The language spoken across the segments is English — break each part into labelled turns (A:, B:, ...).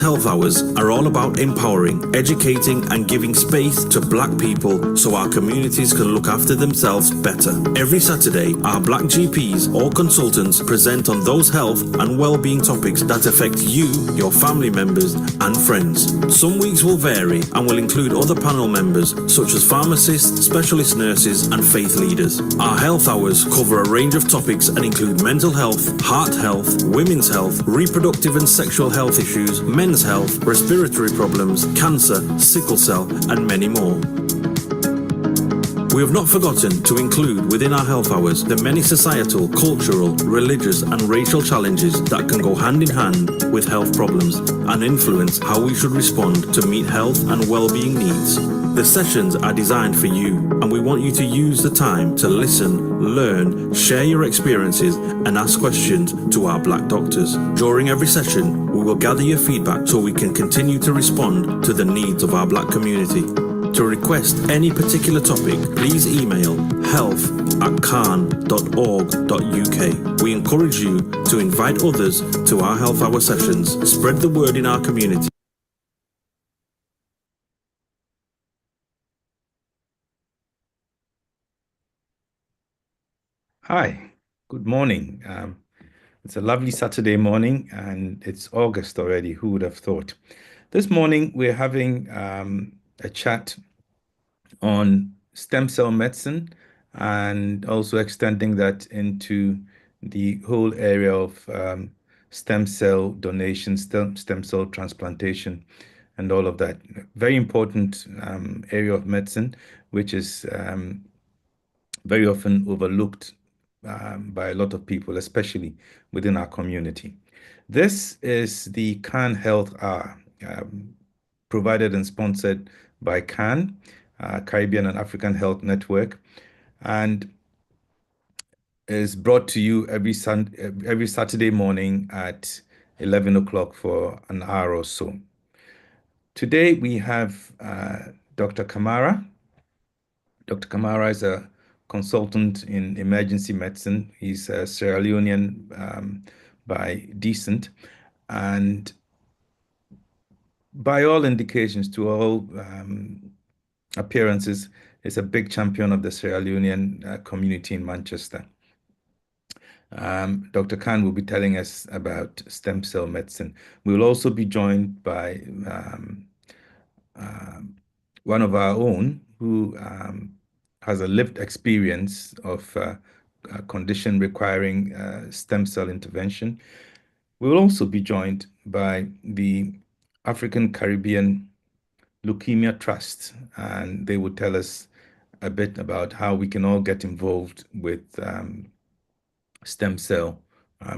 A: Health Hours are all about empowering, educating and giving space to Black people so our communities can look after themselves better. Every Saturday, our Black GPs or consultants present on those health and well-being topics that affect you, your family members and friends. Some weeks will vary and will include other panel members such as pharmacists, specialist nurses and faith leaders. Our Health Hours cover a range of topics and include mental health, heart health, women's health, reproductive and sexual health issues, men's health, respiratory problems, cancer, sickle cell, and many more. We have not forgotten to include within our health hours the many societal, cultural, religious, and racial challenges that can go hand in hand with health problems and influence how we should respond to meet health and well-being needs. The sessions are designed for you, and we want you to use the time to listen, learn, share your experiences, and ask questions to our Black doctors. During every session, we will gather your feedback so we can continue to respond to the needs of our Black community. To request any particular topic, please email health@can.org.uk. We encourage you to invite others to our Health Hour sessions. Spread the word in our community.
B: Hi, good morning. It's a lovely Saturday morning and it's August already. Who would have thought? This morning we're having a chat on stem cell medicine and also extending that into the whole area of stem cell donation, stem cell transplantation, and all of that. Very important area of medicine, which is very often overlooked by a lot of people, especially within our community. This is the CAN Health Hour, provided and sponsored by CAN, Caribbean and African Health Network, and is brought to you every Saturday morning at 11 o'clock for an hour or so. Today we have Dr. Kamara. Dr. Kamara is a consultant in emergency medicine. He's a Sierra Leonean by descent, and by all indications, to all appearances, is a big champion of the Sierra Leonean community in Manchester. Dr. Khan will be telling us about stem cell medicine. We will also be joined by one of our own who has a lived experience of a condition requiring stem cell intervention. We will also be joined by the African Caribbean Leukemia Trust, and they will tell us a bit about how we can all get involved with stem cell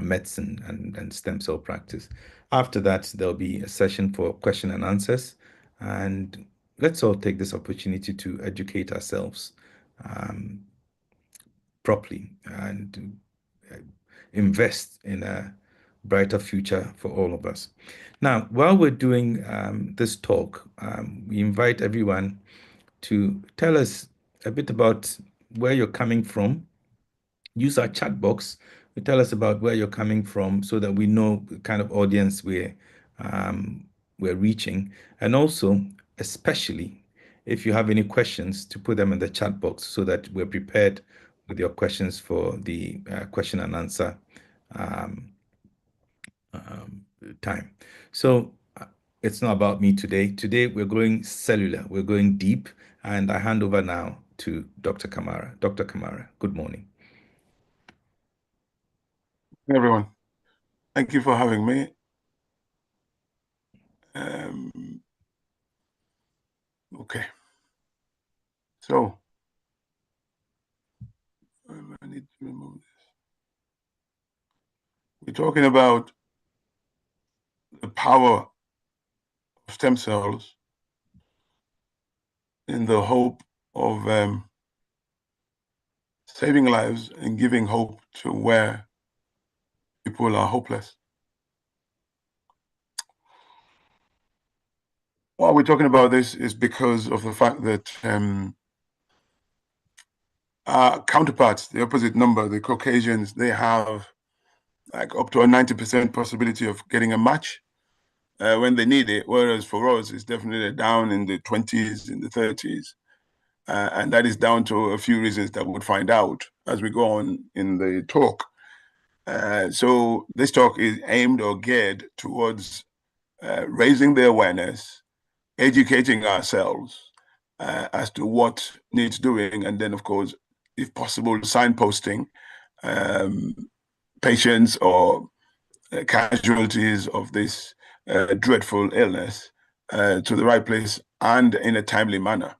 B: medicine and stem cell practice. After that, there'll be a session for question and answers, and let's all take this opportunity to educate ourselves properly and invest in a brighter future for all of us. Now, while we're doing this talk, we invite everyone to tell us a bit about where you're coming from. Use our chat box to tell us about where you're coming from so that we know the kind of audience we're reaching. And also, especially, if you have any questions, to put them in the chat box so that we're prepared with your questions for the question and answer time. So it's not about me today. Today we're going cellular, we're going deep, and I hand over now to Dr. Kamara. Dr. Kamara, good morning.
C: Hey everyone, thank you for having me. Okay, so I need to remove this. We're talking about the power of stem cells in the hope of saving lives and giving hope to where people are hopeless. Why we're talking about this is because of the fact that our counterparts, the opposite number, the Caucasians, they have like up to a 90% possibility of getting a match when they need it, whereas for us, it's definitely down in the 20s, in the 30s. And that is down to a few reasons that we'll find out as we go on in the talk. So this talk is aimed or geared towards raising the awareness, educating ourselves as to what needs doing, and then, of course, if possible, signposting patients or casualties of this dreadful illness to the right place and in a timely manner.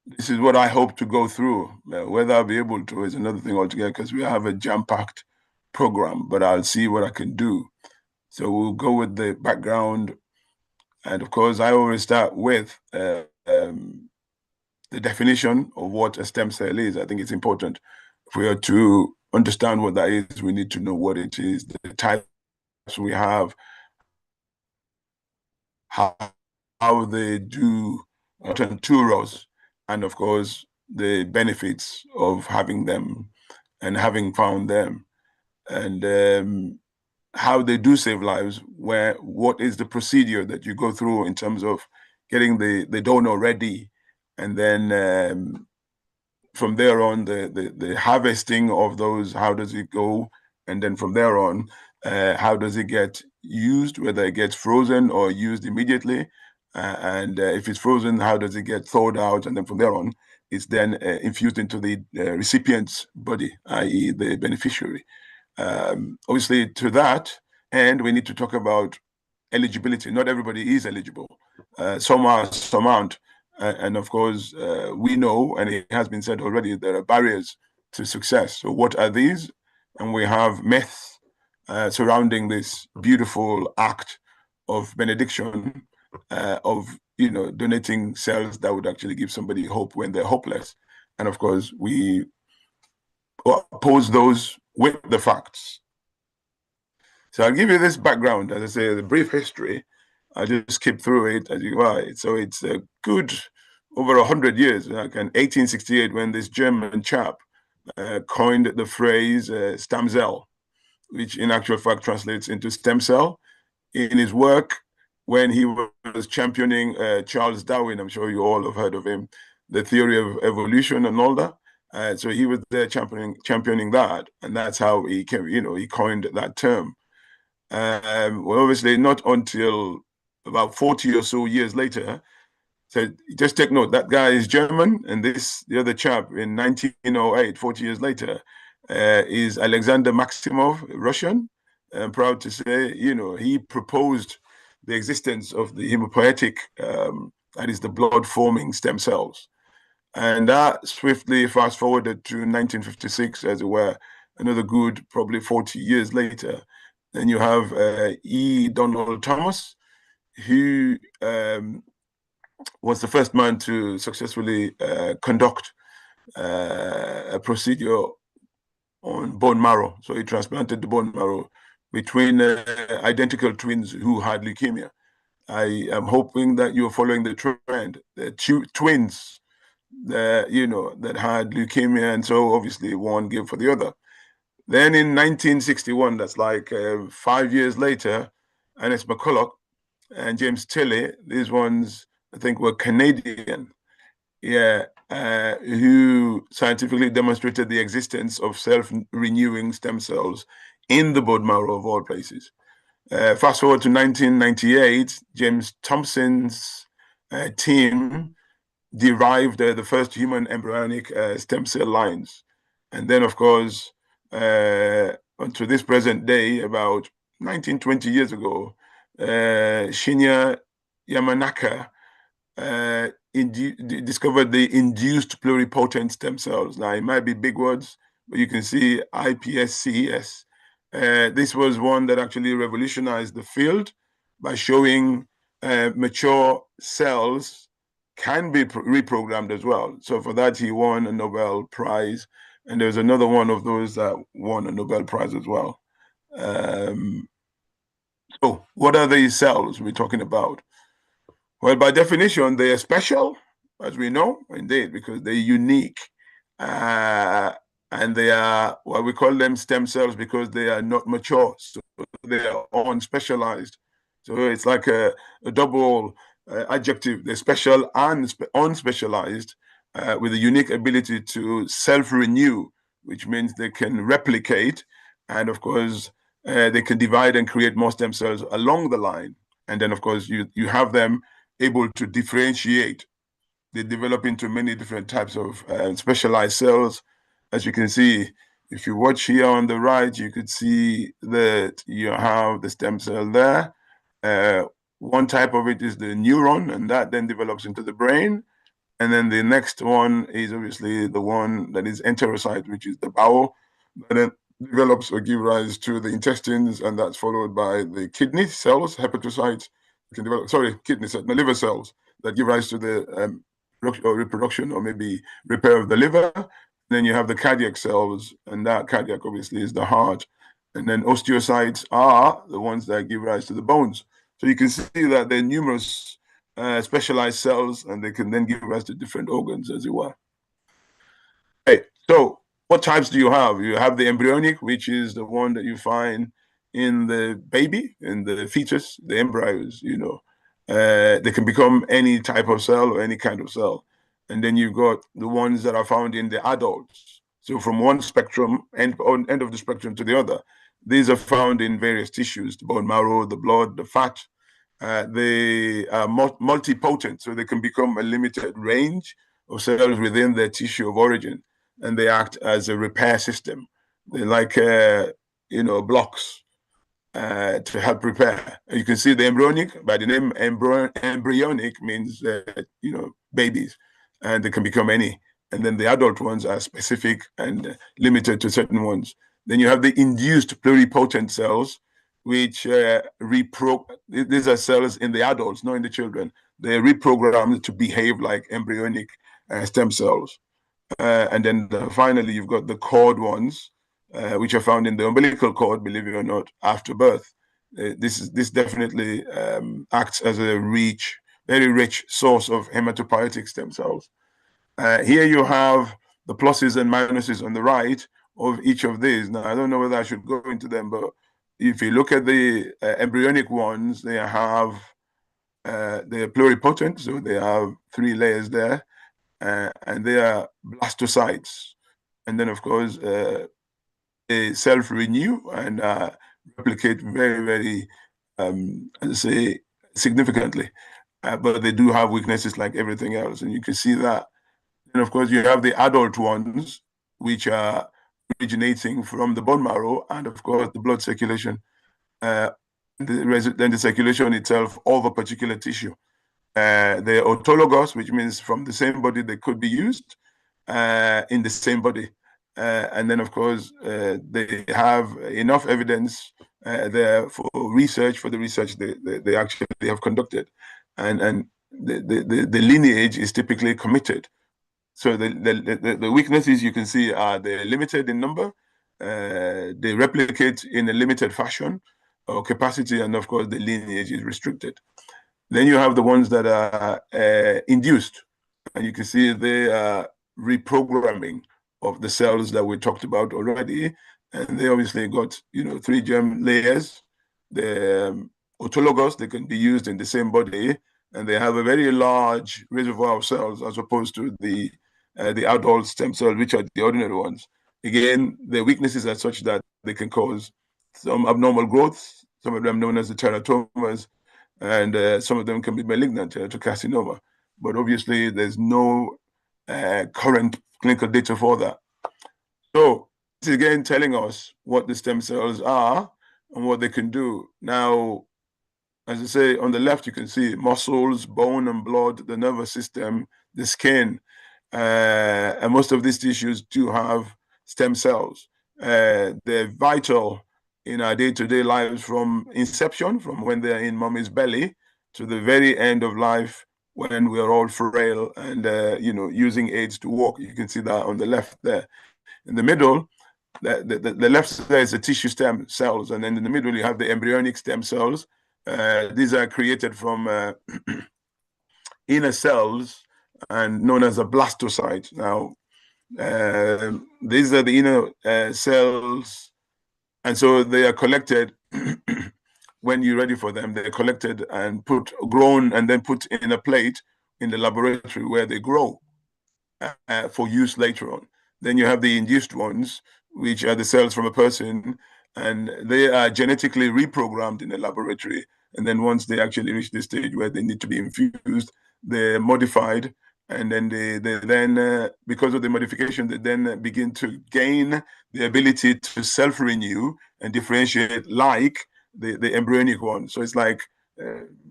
C: This is what I hope to go through. Whether I'll be able to is another thing altogether, because we have a jam-packed program, but I'll see what I can do. So we'll go with the background. And of course, I always start with the definition of what a stem cell is. I think it's important. If we are to understand what that is, we need to know what it is, the types we have, how they do turn to us, and of course, the benefits of having them and having found them, and how they do save lives, what is the procedure that you go through in terms of getting the donor ready, and then from there on, the harvesting of those, how does it go? And then from there on, how does it get used, whether it gets frozen or used immediately? And if it's frozen, how does it get thawed out? And then from there on, it's then infused into the recipient's body, i.e. the beneficiary. Obviously, to that end, we need to talk about eligibility. Not everybody is eligible. Some are, some aren't. And of course, we know, and it has been said already, there are barriers to success. So what are these? And we have myths surrounding this beautiful act of benediction, of donating cells that would actually give somebody hope when they're hopeless. And of course, we oppose those with the facts. So I'll give you this background, as I say, the brief history. I'll just skip through it as you go. So it's a good over 100 years, like in 1868, when this German chap coined the phrase stem cell, which in actual fact translates into stem cell. In his work, when he was championing Charles Darwin, I'm sure you all have heard of him, the theory of evolution and all that. So he was there championing that, and that's how he came, he coined that term. Well, obviously, not until about 40 or so years later. So just take note, that guy is German, and the other chap in 1908, 40 years later, is Alexander Maximov, Russian. I'm proud to say, he proposed the existence of the hemopoietic, that is the blood-forming stem cells. And that swiftly fast-forwarded to 1956, as it were, another good, probably 40 years later. Then you have E. Donald Thomas, who was the first man to successfully conduct a procedure on bone marrow. So he transplanted the bone marrow between identical twins who had leukemia. I am hoping that you're following the trend. The two twins, that had leukemia, and so obviously one gave for the other. Then in 1961, that's like 5 years later, Ernest McCulloch and James Tilley, these ones I think were Canadian, who scientifically demonstrated the existence of self-renewing stem cells in the bone marrow of all places. Fast forward to 1998, James Thompson's team derived the first human embryonic stem cell lines. And then, of course, until this present day, about 19, 20 years ago, Shinya Yamanaka discovered the induced pluripotent stem cells. Now, it might be big words, but you can see iPSCs. This was one that actually revolutionized the field by showing mature cells can be reprogrammed as well. So for that, he won a Nobel Prize. And there's another one of those that won a Nobel Prize as well. So what are these cells we're talking about? Well, by definition, they are special, as we know, indeed, because they're unique. And they are, well, we call them stem cells because they are not mature. So they're unspecialized. So it's like a double adjective. They're special and unspecialized, with a unique ability to self-renew, which means they can replicate, and of course, they can divide and create more stem cells along the line. And then, of course, you have them able to differentiate. They develop into many different types of specialized cells. As you can see, if you watch here on the right, you could see that you have the stem cell there. One type of it is the neuron, and that then develops into the brain. And then the next one is obviously the one that is enterocyte, which is the bowel, and then develops or gives rise to the intestines, and that's followed by the kidney cells, hepatocytes, can develop, sorry, kidney cells, the liver cells that give rise to the reproduction or maybe repair of the liver. Then you have the cardiac cells, and that cardiac obviously is the heart. And then osteocytes are the ones that give rise to the bones. So you can see that there are numerous specialized cells, and they can then give rise to different organs, as it were. Okay, so what types do you have? You have the embryonic, which is the one that you find in the baby, in the fetus, the embryos, you know. They can become any type of cell or any kind of cell. And then you've got the ones that are found in the adults. So from one spectrum, end of the spectrum to the other, these are found in various tissues, the bone marrow, the blood, the fat. They are multipotent, so they can become a limited range of cells within their tissue of origin, and they act as a repair system. They're like, blocks to help repair. You can see the embryonic, by the name embryonic means, babies, and they can become any. And then the adult ones are specific and limited to certain ones. Then you have the induced pluripotent cells, which these are cells in the adults, not in the children. They're reprogrammed to behave like embryonic stem cells. And then finally, you've got the cord ones, which are found in the umbilical cord, believe it or not, after birth. This definitely acts as a very rich source of hematopoietic stem cells. Here you have the pluses and minuses on the right of each of these. Now, I don't know whether I should go into them, but if you look at the embryonic ones, they are pluripotent, so they have 3 layers there, and they are blastocytes. And then, of course, they self-renew and replicate very, very, as I say, significantly. But they do have weaknesses like everything else, and you can see that. And of course, you have the adult ones, which are originating from the bone marrow, and of course, the blood circulation, then the circulation itself over particular tissue. They're autologous, which means from the same body they could be used in the same body. And then, of course, they have enough evidence there for the research they actually have conducted. And the lineage is typically committed. So the weaknesses you can see are they're limited in number, they replicate in a limited fashion or capacity, and of course the lineage is restricted. Then you have the ones that are induced, and you can see they are reprogramming of the cells that we talked about already, and they obviously got 3 germ layers. They're autologous; they can be used in the same body, and they have a very large reservoir of cells as opposed to the adult stem cells, which are the ordinary ones. Again, the weaknesses are such that they can cause some abnormal growths, some of them known as the teratomas, and some of them can be malignant to carcinoma. But obviously, there's no current clinical data for that. So this is again telling us what the stem cells are and what they can do. Now, as I say, on the left, you can see muscles, bone and blood, the nervous system, the skin, and most of these tissues do have stem cells. They're vital in our day-to-day lives from inception, from when they're in mommy's belly, to the very end of life when we are all frail and using aids to walk. You can see that on the left there. In the middle, the left side is the tissue stem cells, and then in the middle you have the embryonic stem cells. These are created from inner cells and known as a blastocyte. Now, these are the inner cells And so they are collected when you're ready for them. They're collected and grown and then put in a plate in the laboratory where they grow for use later on. Then you have the induced ones, which are the cells from a person, and they are genetically reprogrammed in the laboratory. And then once they actually reach the stage where they need to be infused, they're modified. And then they then, because of the modification, they then begin to gain the ability to self-renew and differentiate like the embryonic one. So it's like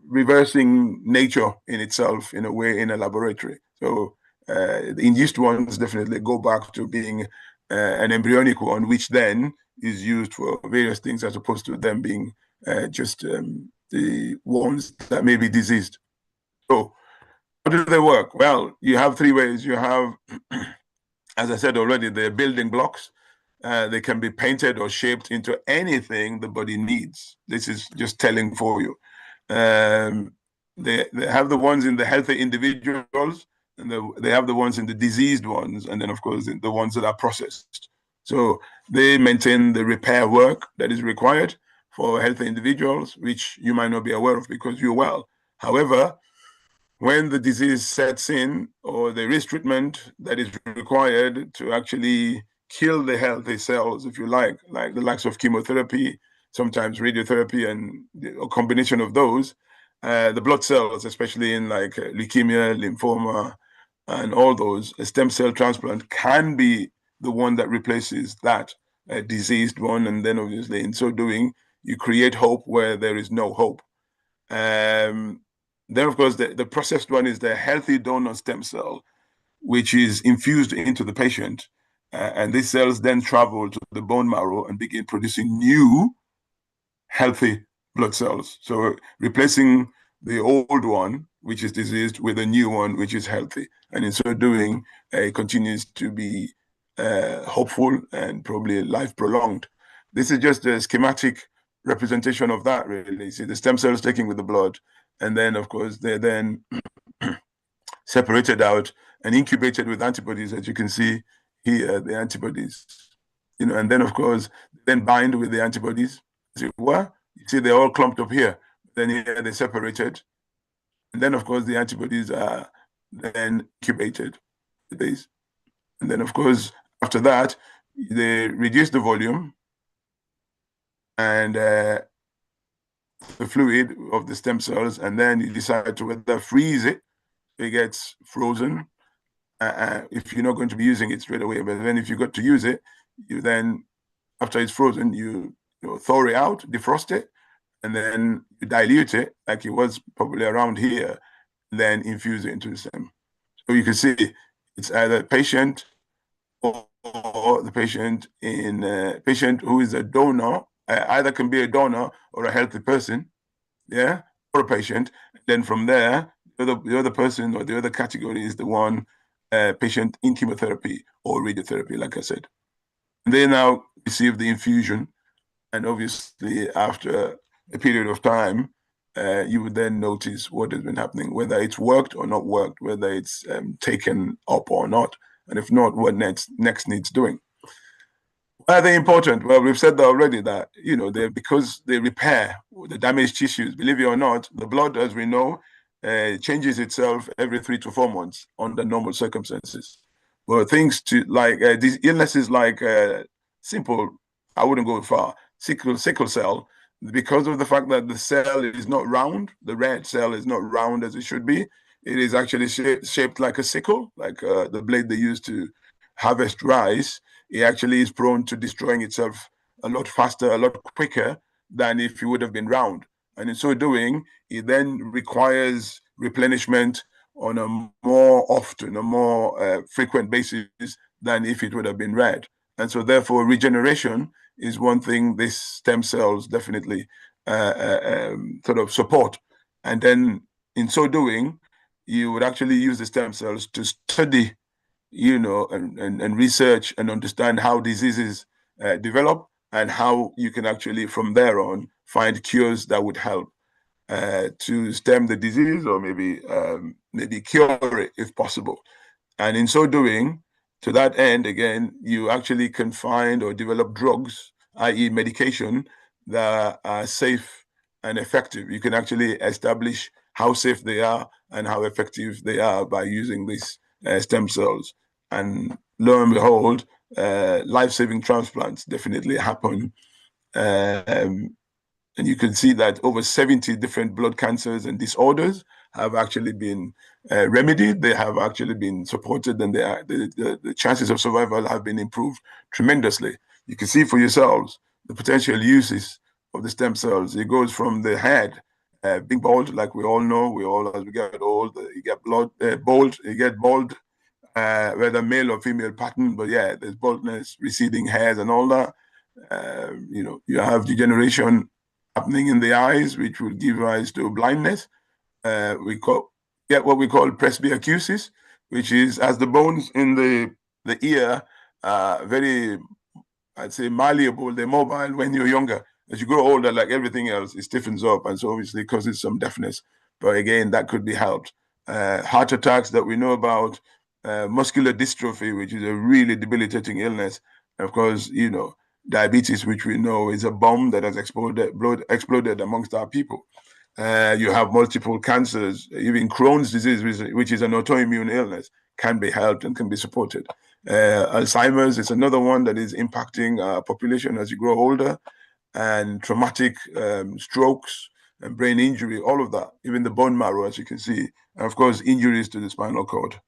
C: reversing nature in itself in a way in a laboratory. So the induced ones definitely go back to being an embryonic one, which then is used for various things as opposed to them being just the ones that may be diseased. So how do they work? Well, you have three ways. You have, as I said already, the building blocks. They can be painted or shaped into anything the body needs. This is just telling for you. They have the ones in the healthy individuals, and they have the ones in the diseased ones, and then of course the ones that are processed. So they maintain the repair work that is required for healthy individuals, which you might not be aware of because you're well. However, when the disease sets in or there is treatment that is required to actually kill the healthy cells, if you like the likes of chemotherapy, sometimes radiotherapy, and a combination of those, the blood cells, especially in like leukemia, lymphoma, and all those, a stem cell transplant can be the one that replaces that diseased one. And then obviously in so doing, you create hope where there is no hope. Then, of course, the processed one is the healthy donor stem cell, which is infused into the patient. And these cells then travel to the bone marrow and begin producing new healthy blood cells. So replacing the old one, which is diseased, with a new one, which is healthy. And in so doing, it continues to be hopeful and probably life prolonged. This is just a schematic representation of that, really. See the stem cells taking with the blood, and then, of course, they're then separated out and incubated with antibodies, as you can see here, the antibodies. And then, of course, then bind with the antibodies. See, what? You see, they're all clumped up here. Then here they're separated. And then, of course, the antibodies are then incubated with these. And then, of course, after that, they reduce the volume and the fluid of the stem cells, and then you decide to whether freeze it. It gets frozen if you're not going to be using it straight away. But then if you got to use it, you then, after it's frozen, you thaw it out, defrost it, and then you dilute it like it was probably around here, then infuse it into the stem. So you can see it's either patient or the patient who is a donor, either can be a donor or a healthy person, yeah, or a patient. Then from there, the other person or the other category is the one patient in chemotherapy or radiotherapy, like I said. And they now receive the infusion, and obviously after a period of time, you would then notice what has been happening, whether it's worked or not worked, whether it's taken up or not, and if not, what next needs doing. Why are they important? Well, we've said that already, that because they repair the damaged tissues. Believe it or not, the blood, as we know, changes itself every 3 to 4 months under normal circumstances. But things like these illnesses, like simple, I wouldn't go far, sickle cell, because of the fact that the cell is not round, the red cell is not round as it should be. It is actually shaped like a sickle, like the blade they use to harvest rice. It actually is prone to destroying itself a lot faster, a lot quicker than if it would have been round. And in so doing, it then requires replenishment on a more frequent basis than if it would have been red. And so therefore regeneration is one thing these stem cells definitely sort of support. And then in so doing, you would actually use the stem cells to study and research and understand how diseases develop, and how you can actually from there on find cures that would help to stem the disease, or maybe cure it if possible. And in so doing, to that end, again, you actually can find or develop drugs i.e. medication, that are safe and effective. You can actually establish how safe they are and how effective they are by using these stem cells. And lo and behold, life-saving transplants definitely happen. And you can see that over 70 different blood cancers and disorders have actually been remedied. They have actually been supported, and the chances of survival have been improved tremendously. You can see for yourselves the potential uses of the stem cells. It goes from the head being bald, like we all know. We all, as we get old, you get bald. You get bald, whether male or female pattern. But yeah, there's baldness, receding hairs, and all that. You have degeneration happening in the eyes, which will give rise to blindness. We get what we call presbyacusis, which is as the bones in the ear very, I'd say, malleable, they're mobile when you're younger. As you grow older, like everything else, it stiffens up, and so obviously causes some deafness. But again, that could be helped. Heart attacks that we know about, muscular dystrophy, which is a really debilitating illness. Of course, diabetes, which we know is a bomb that has exploded amongst our people. You have multiple cancers, even Crohn's disease, which is an autoimmune illness, can be helped and can be supported. Alzheimer's is another one that is impacting our population as you grow older, and traumatic strokes and brain injury, all of that, even the bone marrow, as you can see, and of course, injuries to the spinal cord.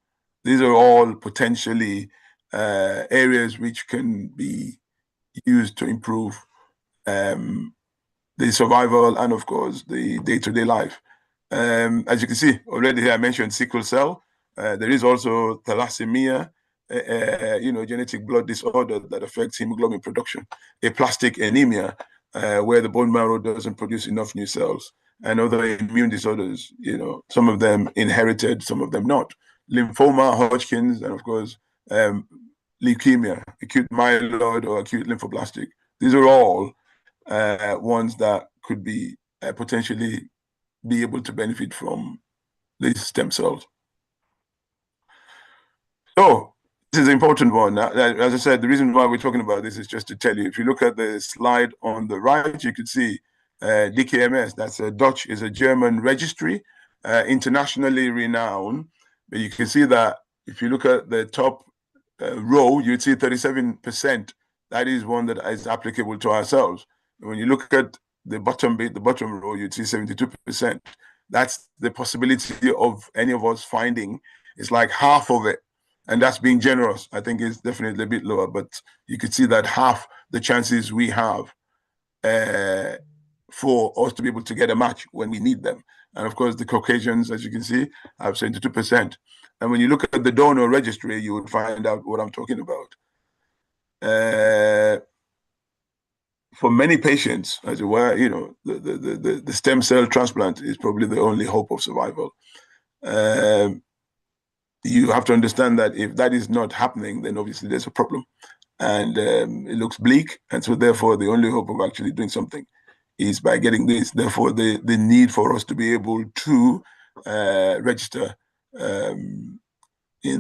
C: These are all potentially areas which can be used to improve the survival and, of course, the day-to-day life. As you can see already here, I mentioned sickle cell. There is also thalassemia, genetic blood disorder that affects hemoglobin production, aplastic anemia, where the bone marrow doesn't produce enough new cells, and other immune disorders, some of them inherited, some of them not. Lymphoma, Hodgkin's, and of course, leukemia, acute myeloid or acute lymphoblastic. These are all ones that could be potentially be able to benefit from these stem cells. So this is an important one. As I said, the reason why we're talking about this is just to tell you, if you look at the slide on the right, you can see DKMS, that's a Dutch, is a German registry, internationally renowned. But you can see that if you look at the top row, you'd see 37%. That is one that is applicable to ourselves. And when you look at the bottom bit, the bottom row, you'd see 72%. That's the possibility of any of us finding. It's like half of it. And that's being generous. I think it's definitely a bit lower, but you could see that half the chances we have for us to be able to get a match when we need them. And of course, the Caucasians, as you can see, have 72%. And when you look at the donor registry, you would find out what I'm talking about. For many patients, as it were, the stem cell transplant is probably the only hope of survival. You have to understand that if that is not happening, then obviously there's a problem, and it looks bleak. And so therefore, the only hope of actually doing something is by getting this. Therefore, the need for us to be able to register in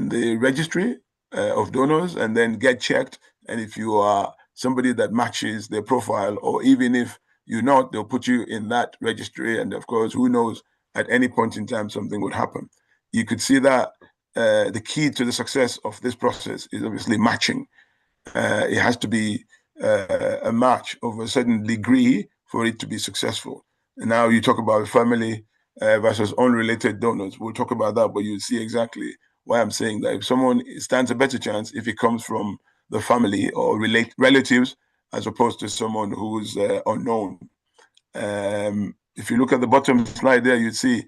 C: the registry of donors and then get checked. And if you are somebody that matches their profile, or even if you're not, they'll put you in that registry. And of course, who knows, at any point in time, something would happen. You could see that the key to the success of this process is obviously matching. It has to be a match of a certain degree for it to be successful. And now you talk about family versus unrelated donors. We'll talk about that, but you'll see exactly why I'm saying that. If someone stands a better chance if it comes from the family or relatives, as opposed to someone who's unknown. If you look at the bottom slide there, you see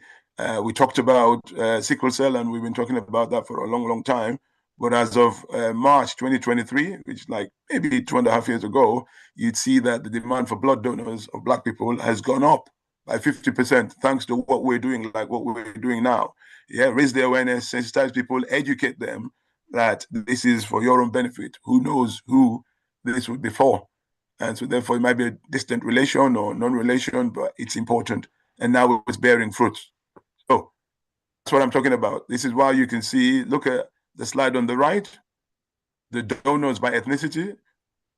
C: we talked about sickle cell, and we've been talking about that for a long, long time. But as of March 2023, which is like maybe 2.5 years ago, you'd see that the demand for blood donors of Black people has gone up by 50%, thanks to what we're doing, like what we're doing now. Yeah, raise the awareness, sensitize people, educate them that this is for your own benefit. Who knows who this would be for? And so therefore, it might be a distant relation or non-relation, but it's important. And now it's bearing fruit. So that's what I'm talking about. This is why you can see, look at the slide on the right, the donors by ethnicity.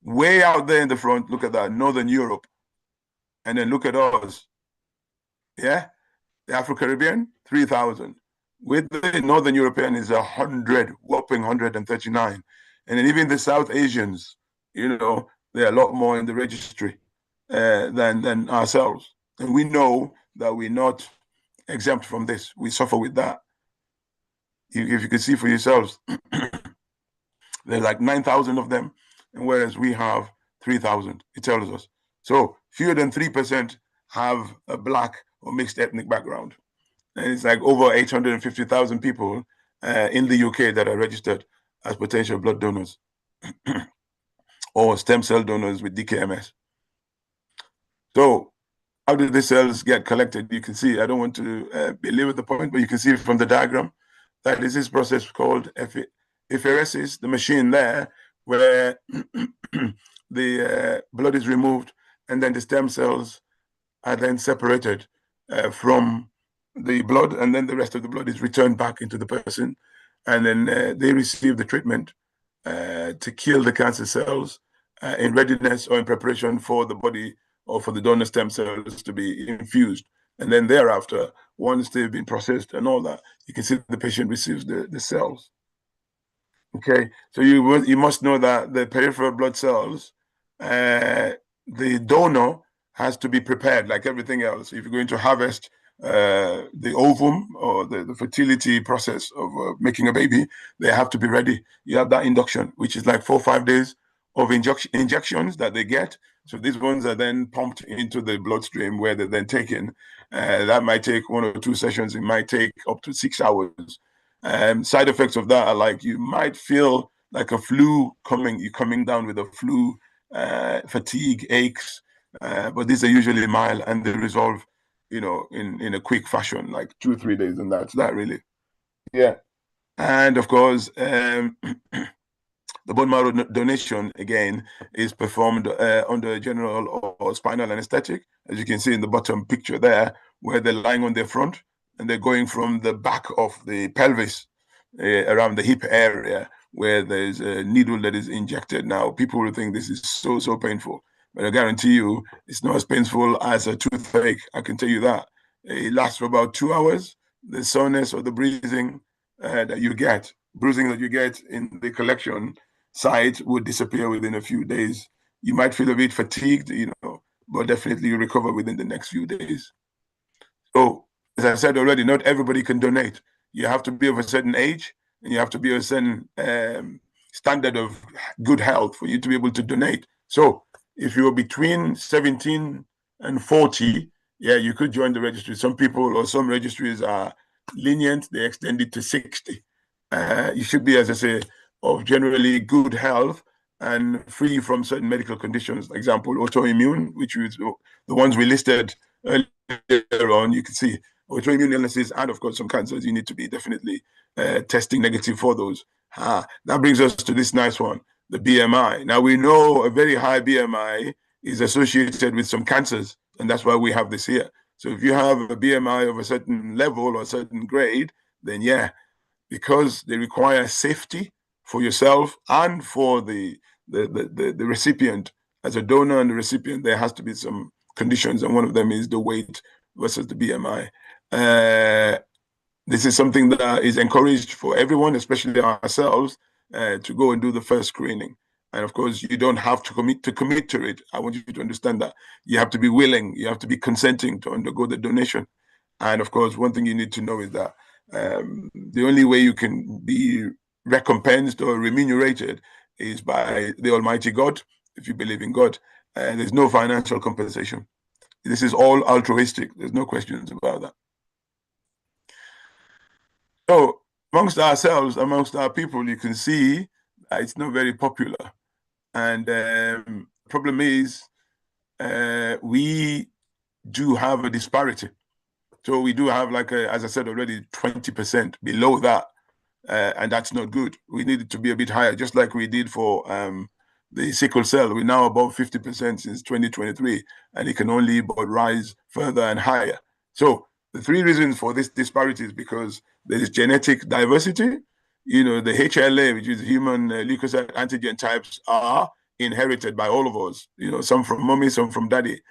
C: Way out there in the front, look at that, Northern Europe. And then look at us. Yeah? The Afro-Caribbean, 3,000. With the Northern European is 100, whopping 139. And then even the South Asians, you know, they're a lot more in the registry than ourselves. And we know that we're not exempt from this. We suffer with that. If you can see for yourselves, there's like 9,000 of them, and whereas we have 3,000, it tells us. So fewer than 3% have a Black or mixed ethnic background. And it's like over 850,000 people in the UK that are registered as potential blood donors or stem cell donors with DKMS. So how do the cells get collected? You can see, I don't want to belabor the point, but you can see from the diagram that is this process called apheresis, the machine there, where the blood is removed and then the stem cells are then separated from the blood, and then the rest of the blood is returned back into the person, and then they receive the treatment to kill the cancer cells in readiness or in preparation for the body or for the donor stem cells to be infused. And then thereafter, once they've been processed and all that, you can see the patient receives the cells. Okay, so you must know that the peripheral blood cells, the donor has to be prepared like everything else. If you're going to harvest the ovum or the fertility process of making a baby, they have to be ready. You have that induction, which is like 4 or 5 days of injections that they get. So these ones are then pumped into the bloodstream where they're then taken. That might take 1 or 2 sessions. It might take up to 6 hours. Side effects of that are like you might feel like a flu coming. You're coming down with a flu, fatigue, aches, but these are usually mild and they resolve, you know, in a quick fashion, like 2 or 3 days, and that's that really. Yeah, and of course, the bone marrow donation again is performed under general or spinal anesthetic, as you can see in the bottom picture there, where they're lying on their front and they're going from the back of the pelvis around the hip area where there's a needle that is injected. Now, people will think this is so painful, but I guarantee you it's not as painful as a toothache. I can tell you that. It lasts for about 2 hours. The soreness or the bruising that you get in the collection site would disappear within a few days. You might feel a bit fatigued, you know, but definitely you recover within the next few days. So, as I said already, not everybody can donate. You have to be of a certain age and you have to be of a certain standard of good health for you to be able to donate. So, if you're between 17 and 40, yeah, you could join the registry. Some people or some registries are lenient, they extend it to 60. You should be, as I say, of generally good health and free from certain medical conditions. For example, autoimmune, which is the ones we listed earlier on. You can see autoimmune illnesses and, of course, some cancers. You need to be definitely testing negative for those. That brings us to this nice one, the BMI. Now, we know a very high BMI is associated with some cancers, and that's why we have this here. So if you have a BMI of a certain level or a certain grade, then yeah, because they require safety for yourself and for the recipient. As a donor and the recipient, there has to be some conditions, and one of them is the weight versus the BMI. This is something that is encouraged for everyone, especially ourselves, to go and do the first screening. And of course, you don't have to commit to it. I want you to understand that you have to be willing, you have to be consenting to undergo the donation. And of course, one thing you need to know is that the only way you can be recompensed or remunerated is by the Almighty God, if you believe in God. There's no financial compensation. This is all altruistic. There's no questions about that. So amongst ourselves, amongst our people, you can see it's not very popular. And the problem is we do have a disparity. So we do have, like, as I said already, 20% below that. And that's not good. We need it to be a bit higher, just like we did for the sickle cell. We're now above 50% since 2023, and it can only but rise further and higher. So the 3 reasons for this disparity is because there is genetic diversity. You know, the HLA, which is human leukocyte antigen types, are inherited by all of us, some from mommy, some from daddy.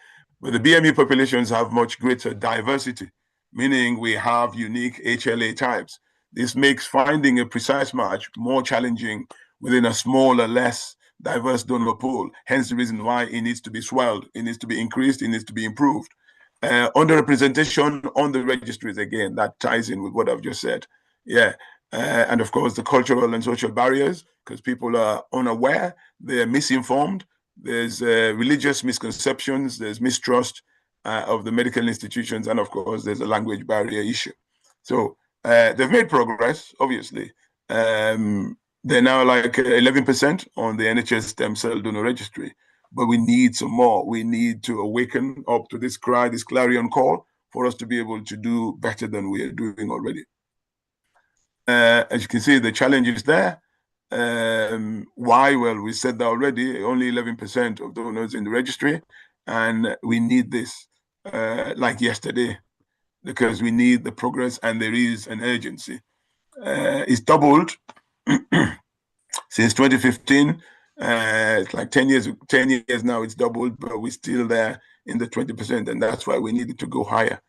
C: But the BME populations have much greater diversity, meaning we have unique HLA types. This makes finding a precise match more challenging within a smaller, less diverse donor pool. Hence the reason why it needs to be swelled, it needs to be increased, it needs to be improved. Underrepresentation on the registries, again, that ties in with what I've just said. Yeah. And of course, the cultural and social barriers, because people are unaware, they're misinformed. There's religious misconceptions, there's mistrust of the medical institutions, and of course, there's a language barrier issue. So they've made progress, obviously. They're now like 11% on the NHS stem cell donor registry, but we need some more. We need to awaken up to this cry, this clarion call, for us to be able to do better than we are doing already. As you can see, the challenge is there. Why? Well, we said that already, only 11% of donors in the registry, and we need this like yesterday, because we need the progress and there is an urgency. It's doubled since 2015. It's like 10 years now, it's doubled, but we're still there in the 20%, and that's why we needed to go higher.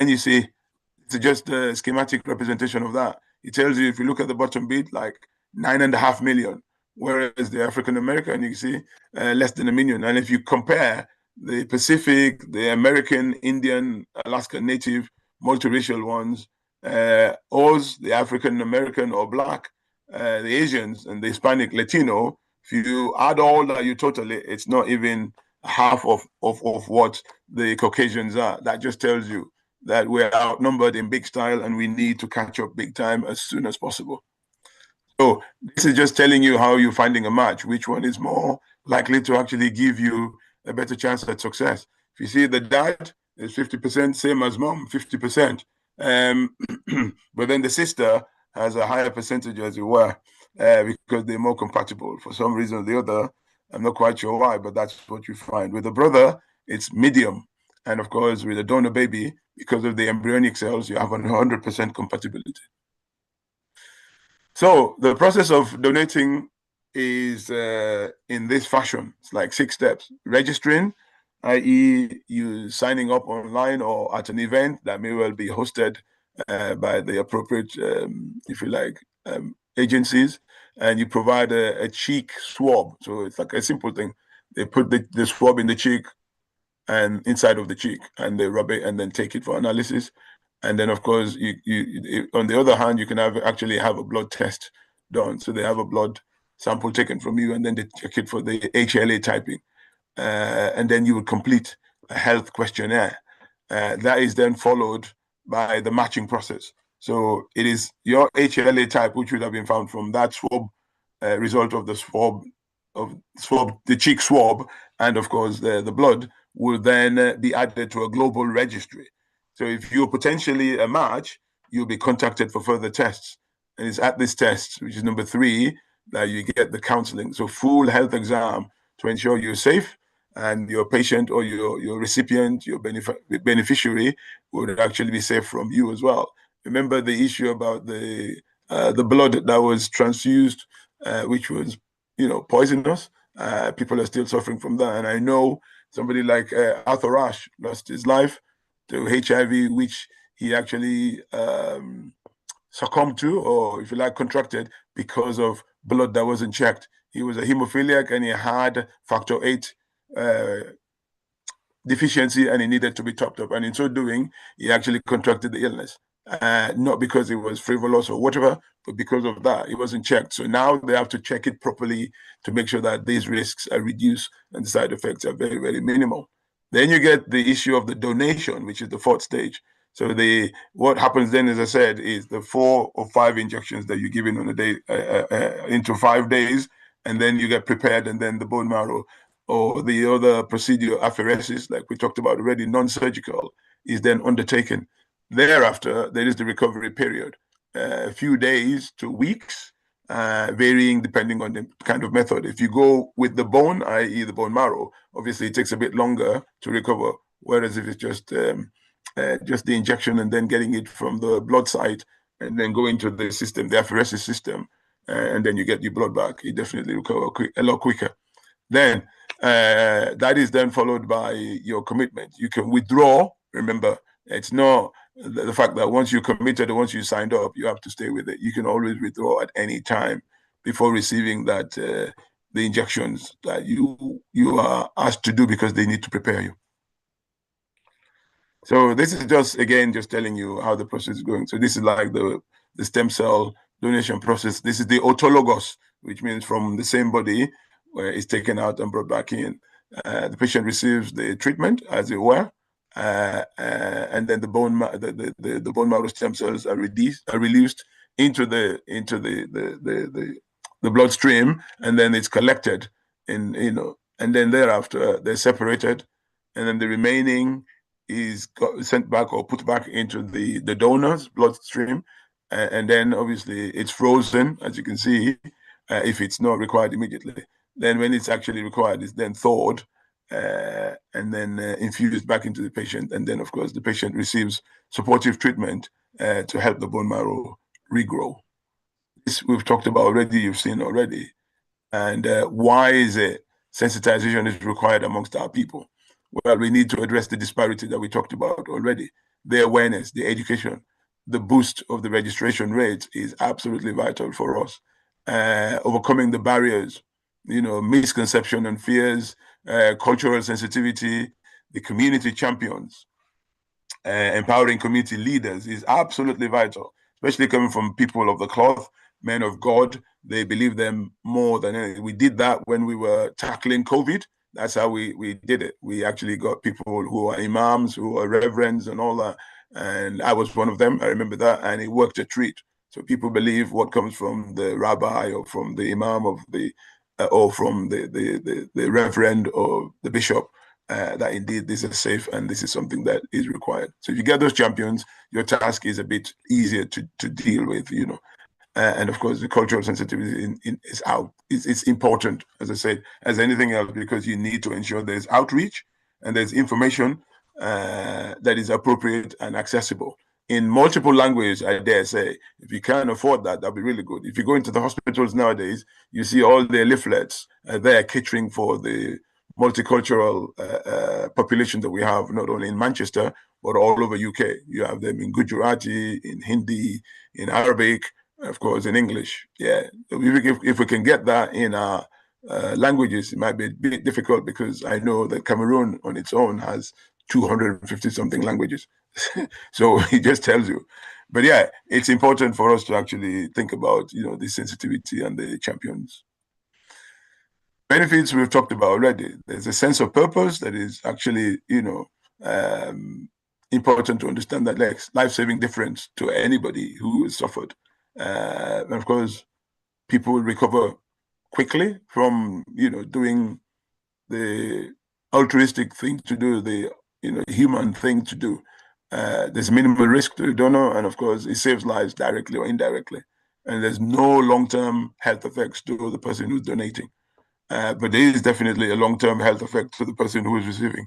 C: And you see, it's just a schematic representation of that. It tells you, if you look at the bottom bit, like 9.5 million, whereas the African American, you see, less than 1 million. And if you compare the Pacific, the American, Indian, Alaska Native, multiracial ones, Oz, the African American or Black, the Asians, and the Hispanic Latino, if you add all that, you totally, it's not even half of what the Caucasians are. That just tells you that we're outnumbered in big style and we need to catch up big time as soon as possible. So this is just telling you how you're finding a match, which one is more likely to actually give you a better chance at success. If you see the dad is 50%, same as mom, 50%. But then the sister has a higher percentage, as it were, because they're more compatible for some reason or the other. I'm not quite sure why, but that's what you find. With the brother, it's medium. And of course, with a donor baby, because of the embryonic cells, you have 100% compatibility. So the process of donating is in this fashion. It's like 6 steps. Registering, i.e. you signing up online or at an event that may well be hosted by the appropriate, if you like, agencies, and you provide a cheek swab. So it's like a simple thing. They put the swab in the cheek and inside of the cheek, and they rub it and then take it for analysis. And then, of course, you on the other hand, you can actually have a blood test done. So they have a blood sample taken from you, and then they check it for the HLA typing. And then you would complete a health questionnaire. That is then followed by the matching process. So it is your HLA type, which would have been found from that swab, result of the the cheek swab, and of course the blood will then be added to a global registry. So if you're potentially a match, you'll be contacted for further tests. And it's at this test, which is number 3, that you get the counseling. So full health exam to ensure you're safe, and your patient or your recipient, your beneficiary would actually be safe from you as well. Remember the issue about the blood that was transfused, which was, poisonous. People are still suffering from that. And I know somebody like Arthur Ashe lost his life to HIV, which he actually succumbed to, or if you like, contracted because of blood that wasn't checked. He was a hemophiliac and he had factor 8 deficiency, and he needed to be topped up. And in so doing, he actually contracted the illness. Not because it was frivolous or whatever, but because of that, it wasn't checked. So now they have to check it properly to make sure that these risks are reduced and the side effects are very, very minimal. Then you get the issue of the donation, which is the 4th stage. So what happens then, as I said, is the 4 or 5 injections that you're given on a day into 5 days, and then you get prepared, and then the bone marrow or the other procedure, apheresis, like we talked about already, non-surgical, is then undertaken. Thereafter, there is the recovery period, a few days to weeks, varying depending on the kind of method. If you go with the bone, i.e. the bone marrow, obviously it takes a bit longer to recover, whereas if it's just the injection and then getting it from the blood site, and then go into the system, the apheresis system, and then you get your blood back. It definitely recover a lot quicker. Then that is then followed by your commitment. You can withdraw. Remember, it's not the fact that once you committed or once you signed up, you have to stay with it. You can always withdraw at any time before receiving that the injections that you are asked to do because they need to prepare you. So this is just telling you how the process is going. So this is like the stem cell donation process. This is the autologous, which means from the same body where it's taken out and brought back in. The patient receives the treatment, as it were, and then the bone marrow stem cells are released into the bloodstream, and then it's collected, and then thereafter they're separated, and then the remaining is sent back or put back into the donor's bloodstream, and then obviously it's frozen, as you can see, if it's not required immediately. Then when it's actually required, it's then thawed and then infused back into the patient. And then, of course, the patient receives supportive treatment to help the bone marrow regrow. This we've talked about already, you've seen already. And why is it sensitization is required amongst our people? Well, we need to address the disparity that we talked about already. The awareness, the education, the boost of the registration rates is absolutely vital for us. Overcoming the barriers, misconception and fears, cultural sensitivity, the community champions, empowering community leaders is absolutely vital, especially coming from people of the cloth, men of God. They believe them more than anything. We did that when we were tackling COVID. That's how we did it. We actually got people who are imams, who are reverends and all that. And I was one of them. I remember that. And it worked a treat. So people believe what comes from the rabbi or from the imam of the or from the reverend or the bishop, that indeed this is safe and this is something that is required. So if you get those champions, your task is a bit easier to deal with, and of course, the cultural sensitivity is out. It's important, as I said, as anything else, because you need to ensure there's outreach and there's information that is appropriate and accessible in multiple languages. I dare say, if you can't afford that, that'd be really good. If you go into the hospitals nowadays, you see all the leaflets there catering for the multicultural population that we have, not only in Manchester, but all over UK. You have them in Gujarati, in Hindi, in Arabic, of course, in English. Yeah, if we can get that in our languages, it might be a bit difficult because I know that Cameroon on its own has 250 something languages. So it just tells you. But yeah, it's important for us to actually think about, the sensitivity and the champions. Benefits we've talked about already. There's a sense of purpose that is actually, important to understand, that life-saving difference to anybody who has suffered. And of course, people will recover quickly from, doing the altruistic thing to do, the, human thing to do. There's minimal risk to the donor, and of course, it saves lives directly or indirectly. And there's no long-term health effects to the person who's donating. But there is definitely a long-term health effect to the person who is receiving.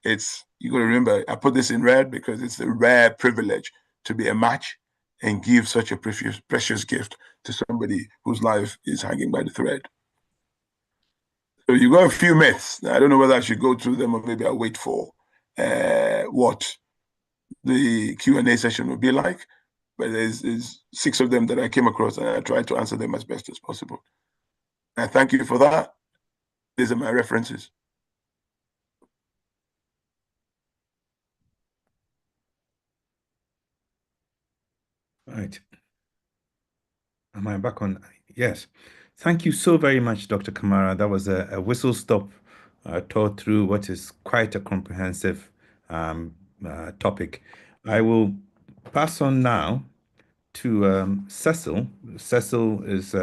C: You got to remember, I put this in red because it's a rare privilege to be a match and give such a precious gift to somebody whose life is hanging by the thread. So you got a few myths. I don't know whether I should go through them or maybe I'll wait for what the Q&A session will be like. But there's 6 of them that I came across, and I tried to answer them as best as possible. And thank you for that. These are my references.
B: Right. Am I back on? Yes. Thank you so very much, Dr. Kamara. That was a whistle-stop tour through what is quite a comprehensive topic. I will pass on now to Cecil. Cecil is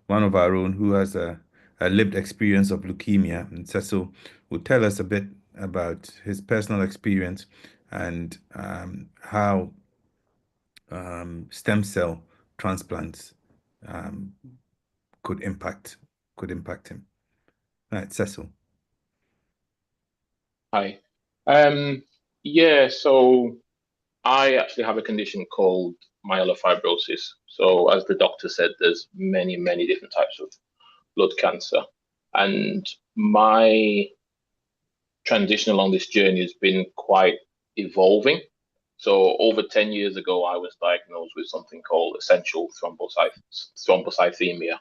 B: one of our own who has a lived experience of leukemia. And Cecil will tell us a bit about his personal experience and how stem cell transplants could impact him. All right, Cecil.
D: Hi. Yeah, so I actually have a condition called myelofibrosis. So as the doctor said, there's many, many different types of blood cancer. And my transition along this journey has been quite evolving. So over 10 years ago, I was diagnosed with something called essential thrombocythemia.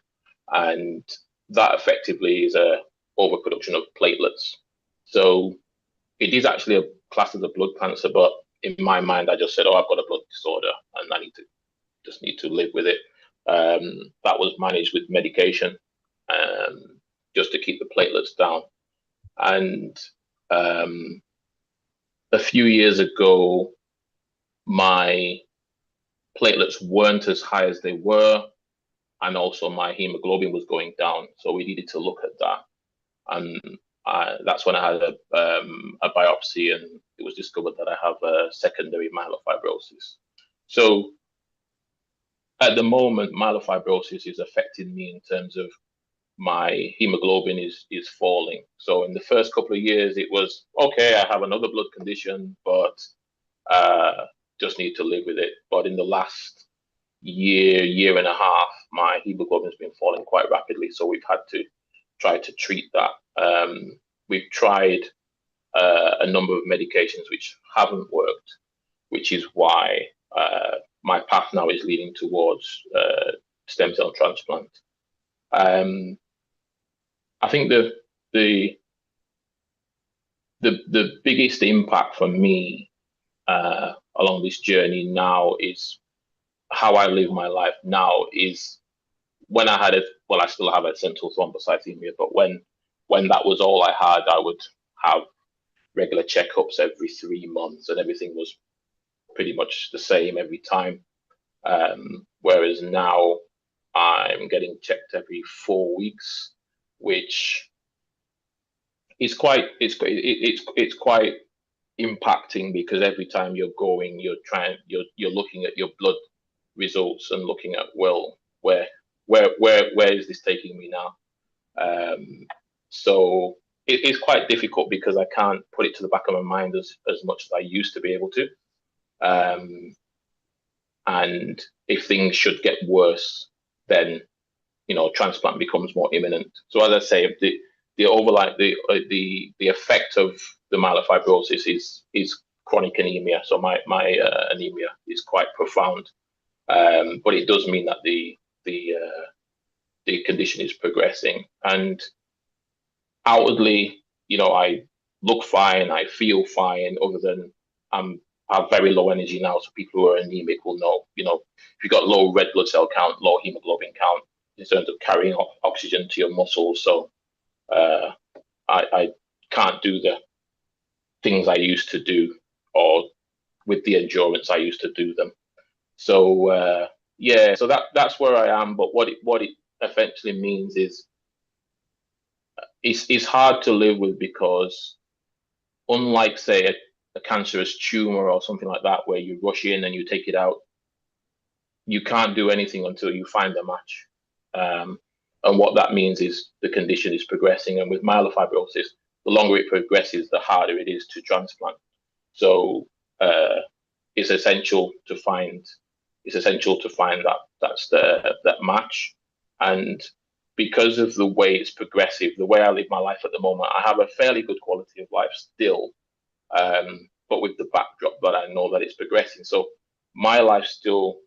D: And that effectively is a overproduction of platelets. So it is actually a class of the blood cancer, but in my mind, I just said, oh, I've got a blood disorder and I just need to live with it. That was managed with medication, just to keep the platelets down. And a few years ago, my platelets weren't as high as they were, and also my hemoglobin was going down. So we needed to look at that. And that's when I had a biopsy, and it was discovered that I have a secondary myelofibrosis. So at the moment, myelofibrosis is affecting me in terms of my hemoglobin is falling. So in the first couple of years, it was okay. I have another blood condition, but just need to live with it. But in the last year and a half, my hemoglobin has been falling quite rapidly. So we've had to try to treat that. We've tried a number of medications which haven't worked, which is why my path now is leading towards stem cell transplant. I think the biggest impact for me along this journey now is how I live my life now is when I had it. Well, I still have essential thrombocythemia, but when that was all I had, I would have regular checkups every 3 months, and everything was pretty much the same every time. Whereas now I'm getting checked every 4 weeks, which is quite impacting, because every time you're going, you're looking at your blood results and looking at, well, where is this taking me now? So it is quite difficult because I can't put it to the back of my mind as much as I used to be able to. And if things should get worse, then transplant becomes more imminent. So as I say, the effect of the myelofibrosis is chronic anemia. So my anemia is quite profound, but it does mean that the condition is progressing. And outwardly, I look fine, I feel fine, other than I have very low energy now. So people who are anemic will know, if you've got low red blood cell count, low hemoglobin count, in terms of carrying oxygen to your muscles. So I can't do the things I used to do, or with the endurance I used to do them. So so that's where I am. But what it eventually means is it's hard to live with, because unlike, say, a cancerous tumor or something like that, where you rush in and you take it out, you can't do anything until you find a match. And what that means is the condition is progressing. And with myelofibrosis, the longer it progresses, the harder it is to transplant. So it's essential to find that match. And because of the way it's progressive, the way I live my life at the moment, I have a fairly good quality of life still, but with the backdrop that I know that it's progressing. So my life still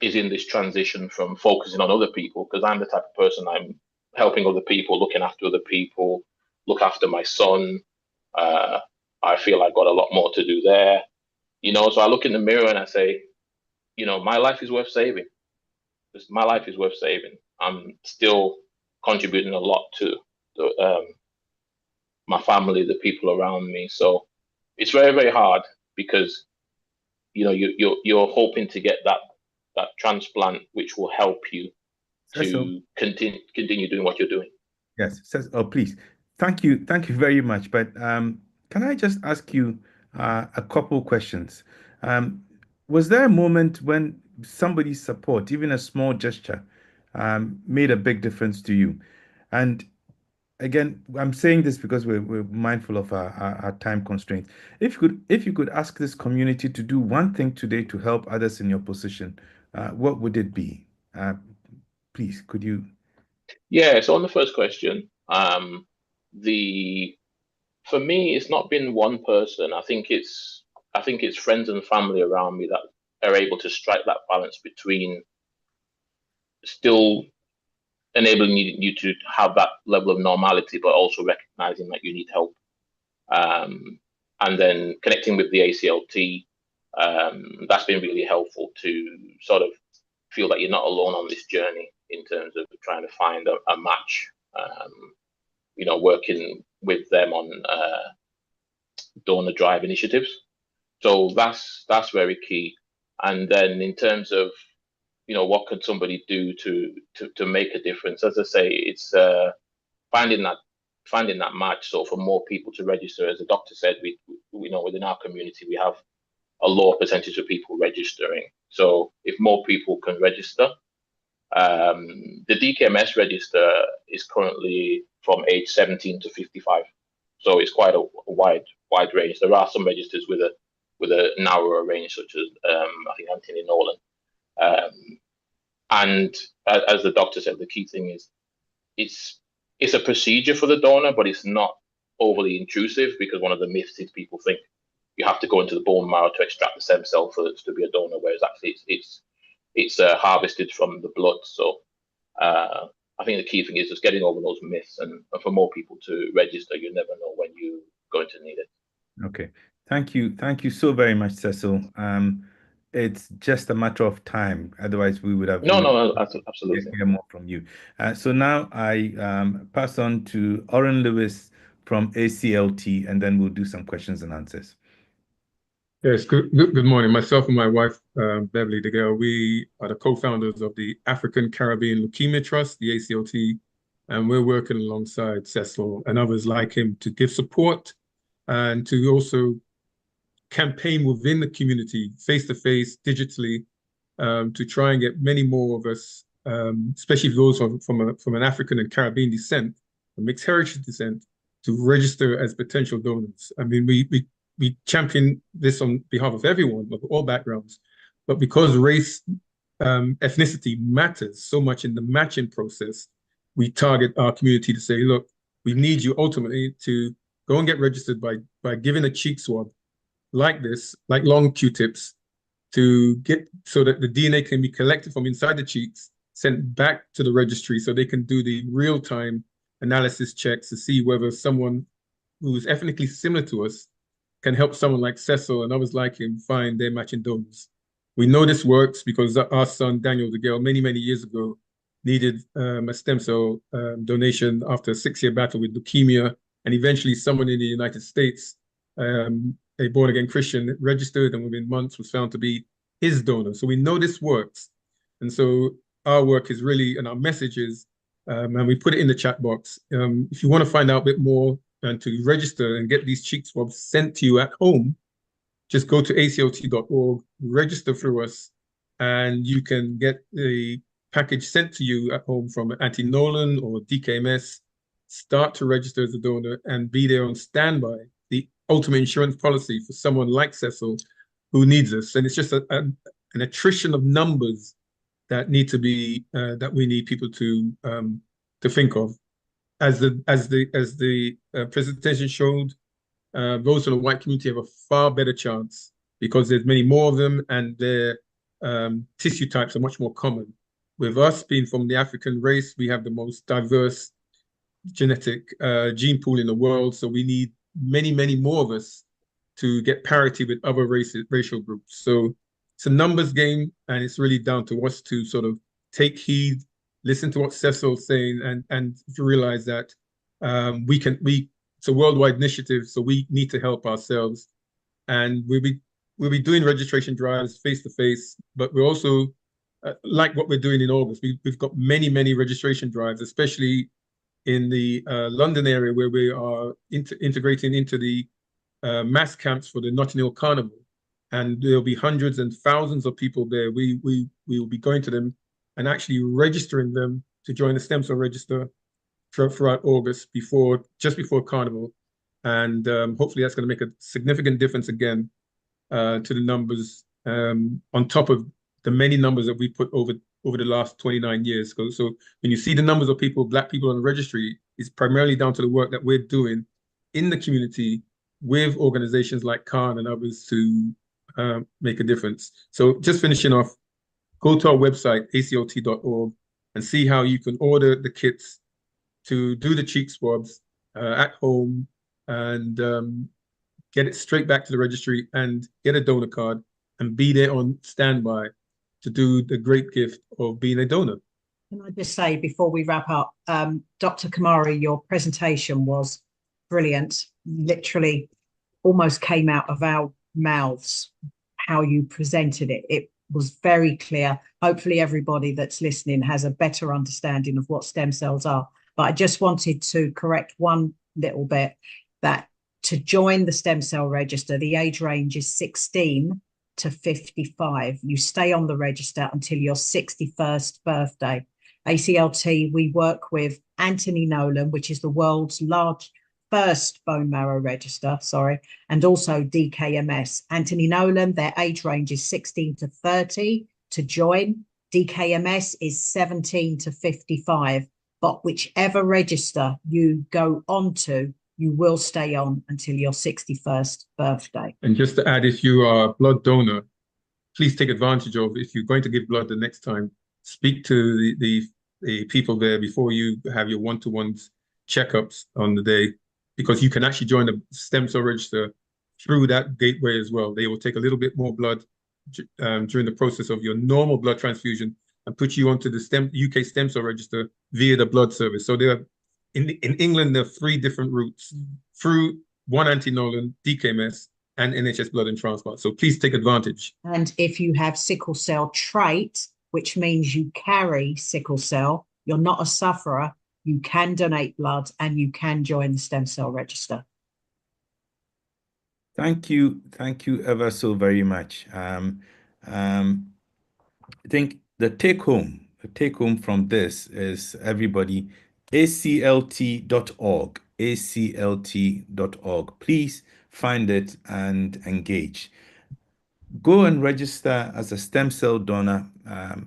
D: is in this transition from focusing on other people, because I'm the type of person, I'm helping other people, looking after other people, look after my son. I feel I've got a lot more to do there. So I look in the mirror and I say, my life is worth saving. My life is worth saving. I'm still contributing a lot to my family, the people around me. So it's very, very hard, because you're hoping to get that transplant, which will help you to continue doing what you're doing.
B: Yes. Oh, please. Thank you very much. But can I just ask you a couple questions? Was there a moment when somebody's support, even a small gesture, made a big difference to you? And again, I'm saying this because we're mindful of our time constraints. If you could ask this community to do one thing today to help others in your position, what would it be? Please, could you?
D: Yeah, so on the first question, the for me, it's not been one person. I think it's friends and family around me that are able to strike that balance between still enabling you to have that level of normality, but also recognizing that you need help. And then connecting with the ACLT, that's been really helpful to sort of feel that you're not alone on this journey in terms of trying to find a match. Working with them on donor drive initiatives. So that's very key. And then in terms of what can somebody do to make a difference? As I say, it's finding that match. So for more people to register, as the doctor said, we know within our community we have a lower percentage of people registering. So if more people can register, the DKMS register is currently from age 17 to 55. So it's quite a wide range. There are some registers with a narrower range, such as I think Anthony Nolan. And as the doctor said, the key thing is it's a procedure for the donor, but it's not overly intrusive, because one of the myths is people think you have to go into the bone marrow to extract the stem cell for it to be a donor, whereas actually it's harvested from the blood. So I think the key thing is just getting over those myths, and for more people to register. You never know when you're going to need it.
B: Okay. Thank you so very much, Cecil. It's just a matter of time. Otherwise, we would have
D: No, absolutely.
B: hear more from you. So now I pass on to Oren Lewis from ACLT, and then we'll do some questions and answers.
E: Yes, good morning. Myself and my wife, Beverly DeGale, we are the co-founders of the African Caribbean Leukemia Trust, the ACLT, and we're working alongside Cecil and others like him to give support and to also campaign within the community, face-to-face, digitally, to try and get many more of us, especially those from an African and Caribbean descent, a mixed heritage descent, to register as potential donors. I mean, we champion this on behalf of everyone, of all backgrounds, but because race, ethnicity matters so much in the matching process, we target our community to say, look, we need you ultimately to go and get registered by giving a cheek swab like this, like long Q-tips, to get so that the DNA can be collected from inside the cheeks, sent back to the registry so they can do the real-time analysis checks to see whether someone who's ethnically similar to us can help someone like Cecil and others like him find their matching donors. We know this works because our son, Daniel DeGale, many years ago, needed a stem cell donation after a 6-year battle with leukemia, and eventually someone in the United States, a born-again Christian, registered and within months was found to be his donor. So we know this works. And so our work is really, and our message is, and we put it in the chat box, if you want to find out a bit more and to register and get these cheek swabs sent to you at home, just go to aclt.org, register through us, and you can get a package sent to you at home from Auntie Nolan or DKMS. Start to register as a donor and be there on standby, the ultimate insurance policy for someone like Cecil who needs us. And it's just an attrition of numbers that need to be that we need people to think of. As the presentation showed, those in the white community have a far better chance because there's many more of them and their tissue types are much more common. With us being from the African race, we have the most diverse genetic gene pool in the world, so we need many more of us to get parity with other racial groups. So it's a numbers game, and it's really down to us to sort of take heed, listen to what Cecil's saying, and realize that it's a worldwide initiative, so we need to help ourselves. And we'll be doing registration drives face to face, but we're also like what we're doing in August. We've got many registration drives, especially in the London area where we are integrating into the mass camps for the Notting Hill Carnival, and there'll be hundreds and thousands of people there. We will be going to them and actually registering them to join the stem cell register throughout August, just before Carnival, and hopefully that's going to make a significant difference again to the numbers, on top of the many numbers that we put over the last 29 years. So when you see the numbers of people, Black people on the registry, it's primarily down to the work that we're doing in the community with organizations like Khan and others to make a difference. So just finishing off, go to our website, aclt.org, and see how you can order the kits to do the cheek swabs at home, and get it straight back to the registry and get a donor card and be there on standby to do the great gift of being a donor.
F: Can I just say before we wrap up, Dr. Kamara, your presentation was brilliant. Literally almost came out of our mouths how you presented it. It was very clear. Hopefully everybody that's listening has a better understanding of what stem cells are. But I just wanted to correct one little bit, that to join the stem cell register, the age range is 16 to 55. You stay on the register until your 61st birthday. ACLT, we work with Anthony Nolan, which is the world's first bone marrow register, and also DKMS. Anthony Nolan, their age range is 16 to 30 to join. DKMS is 17 to 55. But whichever register you go onto, you will stay on until your 61st birthday.
E: And just to add, if you are a blood donor, please take advantage of, if you're going to give blood the next time, speak to the people there before you have your one-to-ones checkups on the day, because you can actually join the stem cell register through that gateway as well. They will take a little bit more blood during the process of your normal blood transfusion and put you onto the UK stem cell register via the blood service. So there are, in England, there are 3 different routes through one Anthony-Nolan, DKMS, and NHS Blood and Transplant. So please take advantage.
F: And if you have sickle cell trait, which means you carry sickle cell, you're not a sufferer, you can donate blood and you can join the stem cell register.
B: Thank you ever so very much. I think the take home from this is, everybody, aclt.org, aclt.org. Please find it and engage. Go and register as a stem cell donor.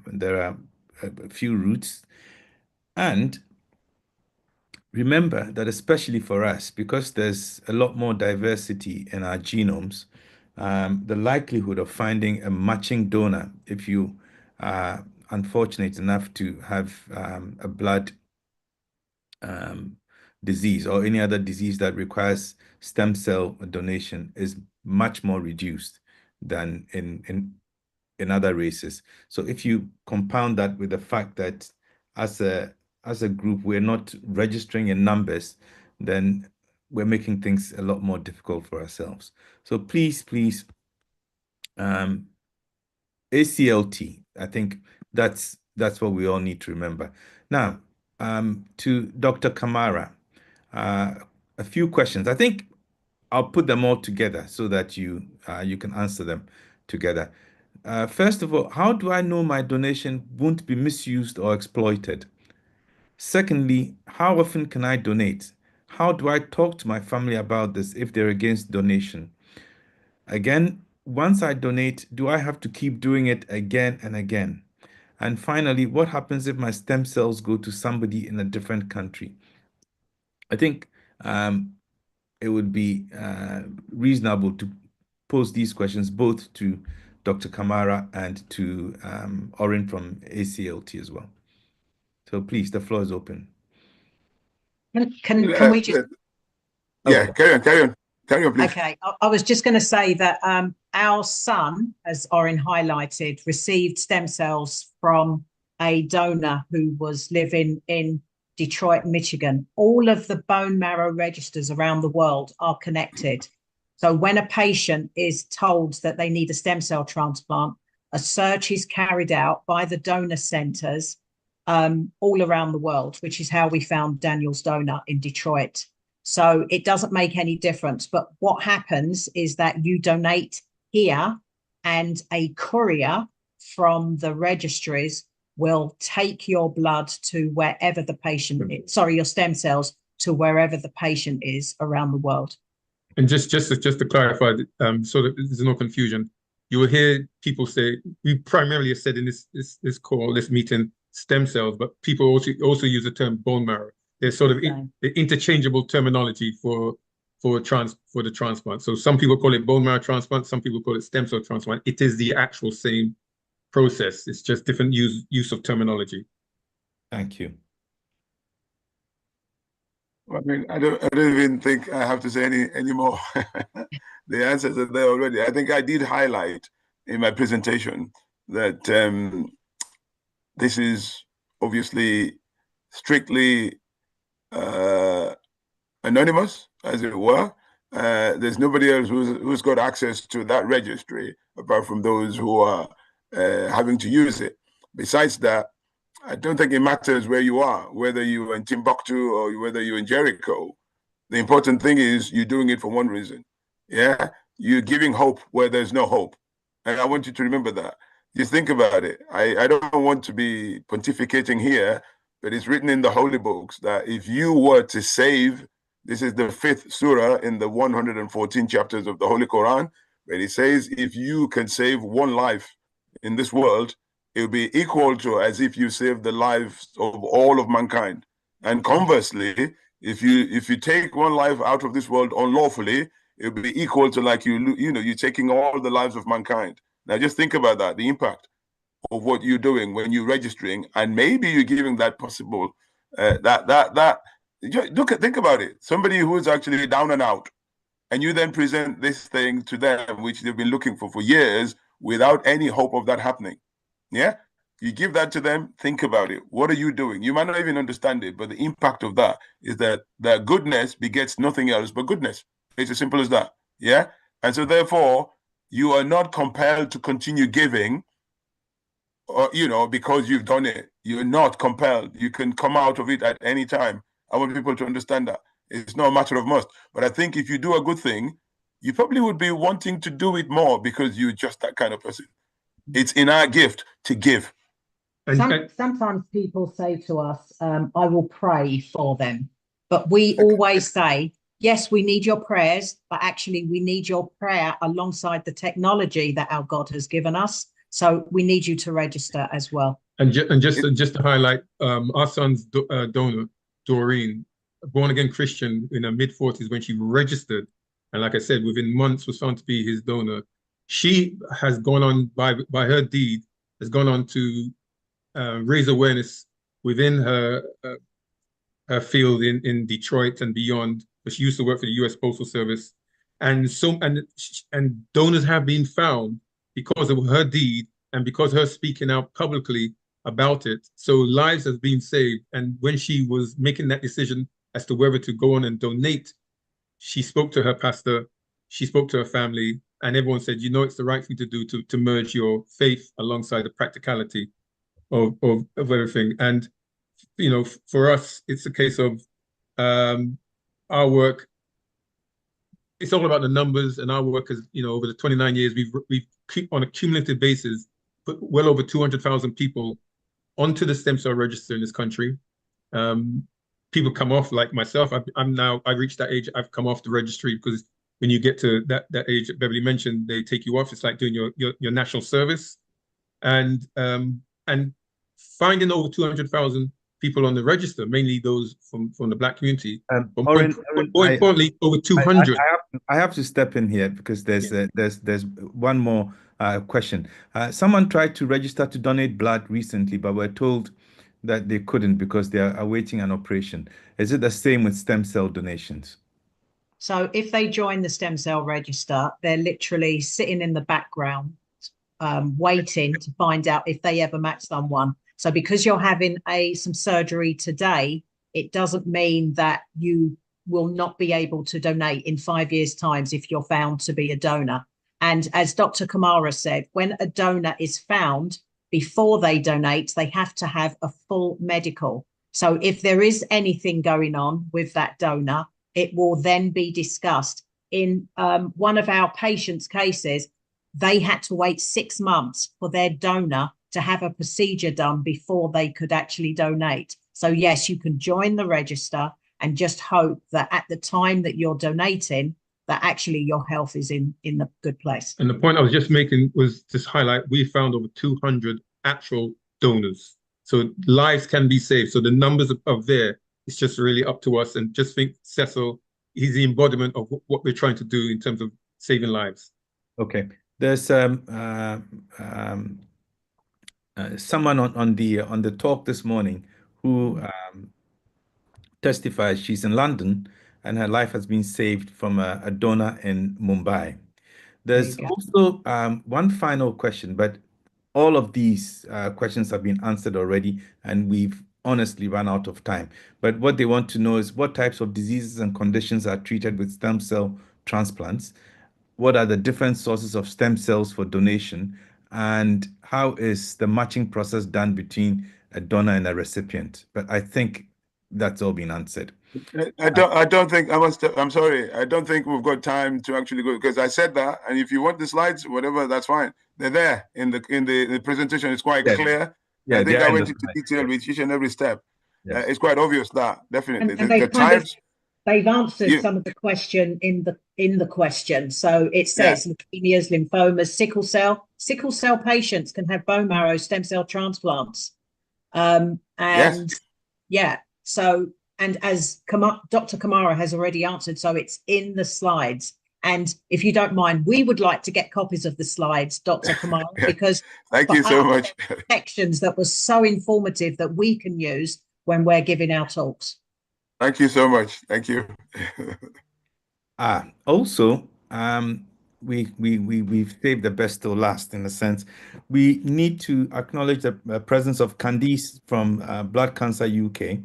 B: There are a few routes, and remember that, especially for us, because there's a lot more diversity in our genomes, the likelihood of finding a matching donor, if you are unfortunate enough to have a blood disease or any other disease that requires stem cell donation, is much more reduced than in other races. So if you compound that with the fact that as a group we're not registering in numbers, then we're making things a lot more difficult for ourselves. So please, ACLT, I think that's what we all need to remember. Now, to Dr. Kamara, a few questions. I think I'll put them all together so that you can answer them together. First of all, how do I know my donation won't be misused or exploited? Secondly, how often can I donate? How do I talk to my family about this if they're against donation? Again, once I donate, do I have to keep doing it again and again? And finally, what happens if my stem cells go to somebody in a different country? I think it would be reasonable to pose these questions both to Dr. Kamara and to Orin from ACLT as well. So please, the floor is open.
F: Can we just...
C: Yeah, carry on, please.
F: Okay, I was just going to say that our son, as Orin highlighted, received stem cells from a donor who was living in Detroit, Michigan. All of the bone marrow registers around the world are connected. So when a patient is told that they need a stem cell transplant, a search is carried out by the donor centers all around the world, which is how we found Daniel's donor in Detroit. So it doesn't make any difference. But what happens is that you donate here and a courier from the registries will take your blood to wherever the patient is, sorry, your stem cells to wherever the patient is around the world.
E: And just to clarify, so that there's no confusion, you will hear people say, we primarily have said in this call, this meeting, stem cells, but people also use the term bone marrow. There's sort of the interchangeable terminology for the transplant. So some people call it bone marrow transplant, some people call it stem cell transplant. It is the actual same process. It's just different use of terminology.
B: Thank you.
C: I mean, I don't even think I have to say any more. The answers are there already. I think I did highlight in my presentation that this is obviously strictly anonymous, as it were. There's nobody else who's got access to that registry apart from those who are having to use it. Besides that, I don't think it matters where you are, whether you're in Timbuktu or whether you're in Jericho. The important thing is you're doing it for one reason. Yeah, you're giving hope where there's no hope. And I want you to remember that. Just think about it. I don't want to be pontificating here, but it's written in the holy books that if you were to save, this is the 5th surah in the 114 chapters of the Holy Quran, where it says, if you can save one life in this world, it will be equal to as if you saved the lives of all of mankind. And conversely, if you take one life out of this world unlawfully, it will be equal to like you're taking all the lives of mankind. Now just think about that, the impact of what you're doing when you're registering, and maybe you're giving that possible think about it. Somebody who is actually down and out, and you then present this thing to them, which they've been looking for years, without any hope of that happening. Yeah, you give that to them. Think about it. What are you doing? You might not even understand it, but the impact of that is that the goodness begets nothing else but goodness. It's as simple as that. Yeah, and so therefore you are not compelled to continue giving, or because you've done it. You're not compelled. You can come out of it at any time. I want people to understand that it's not a matter of must. But I think if you do a good thing, you probably would be wanting to do it more because you're just that kind of person. It's in our gift to give.
F: Sometimes people say to us, I will pray for them. But we always say, yes, we need your prayers, but actually we need your prayer alongside the technology that our God has given us. So we need you to register as well.
E: And just to highlight, our son's donor, Doreen, a born-again Christian in her mid-40s when she registered, and like I said, within months was found to be his donor. She has gone on, by her deed, has gone on to raise awareness within her field in Detroit and beyond. But she used to work for the U.S. Postal Service, and donors have been found because of her deed and because her speaking out publicly about it. So lives have been saved. And when she was making that decision as to whether to go on and donate, she spoke to her pastor, she spoke to her family, and everyone said, it's the right thing to do to merge your faith alongside the practicality of everything. And, for us, it's a case of our work. It's all about the numbers, and our work is, over the 29 years, we've on a cumulative basis put well over 200,000 people onto the stem cell register in this country. People come off, like myself. I reached that age. I've come off the registry because when you get to that age that Beverly mentioned, they take you off. It's like doing your national service, and finding over 200,000 people on the register, mainly those from the Black community. But more importantly, over 200.
B: I have to step in here because there's one more question. Someone tried to register to donate blood recently, but we're told that they couldn't because they are awaiting an operation. Is it the same with stem cell donations?
F: So if they join the stem cell register, they're literally sitting in the background, waiting to find out if they ever match someone. So because you're having some surgery today, it doesn't mean that you will not be able to donate in 5 years' time if you're found to be a donor. And as Dr. Kamara said, when a donor is found, before they donate, they have to have a full medical. So if there is anything going on with that donor, it will then be discussed. In one of our patients' cases, they had to wait 6 months for their donor to have a procedure done before they could actually donate. So yes, you can join the register and just hope that at the time that you're donating, that actually your health is in the good place.
E: And the point I was just making was just highlight, we found over 200 actual donors. So lives can be saved. So the numbers are there. It's just really up to us. And just think Cecil, he's the embodiment of what we're trying to do in terms of saving lives.
B: Okay. There's someone on the talk this morning who testifies she's in London and her life has been saved from a donor in Mumbai. There's also one final question, but all of these questions have been answered already, and we've honestly run out of time. But what they want to know is what types of diseases and conditions are treated with stem cell transplants? What are the different sources of stem cells for donation? And how is the matching process done between a donor and a recipient? But I think that's all been answered.
C: I don't think I'm sorry. I don't think we've got time to actually go, because I said that. And if you want the slides, whatever, that's fine. They're there in the presentation. It's quite clear.
B: Yeah,
C: I think I went into detail with each and every step.
B: Yes.
C: It's quite obvious that definitely
F: And
C: the types.
F: They've answered some of the question in the question. So it says leukemias, lymphomas, sickle cell patients can have bone marrow stem cell transplants. So, and as Dr. Kamara has already answered, so it's in the slides. And if you don't mind, we would like to get copies of the slides, Dr. Kamara, because
C: thank you so much.
F: Sections that was so informative that we can use when we're giving our talks.
C: Thank you so much. Thank you.
B: Also, we've saved the best till last, in a sense. We need to acknowledge the presence of Candice from Blood Cancer UK.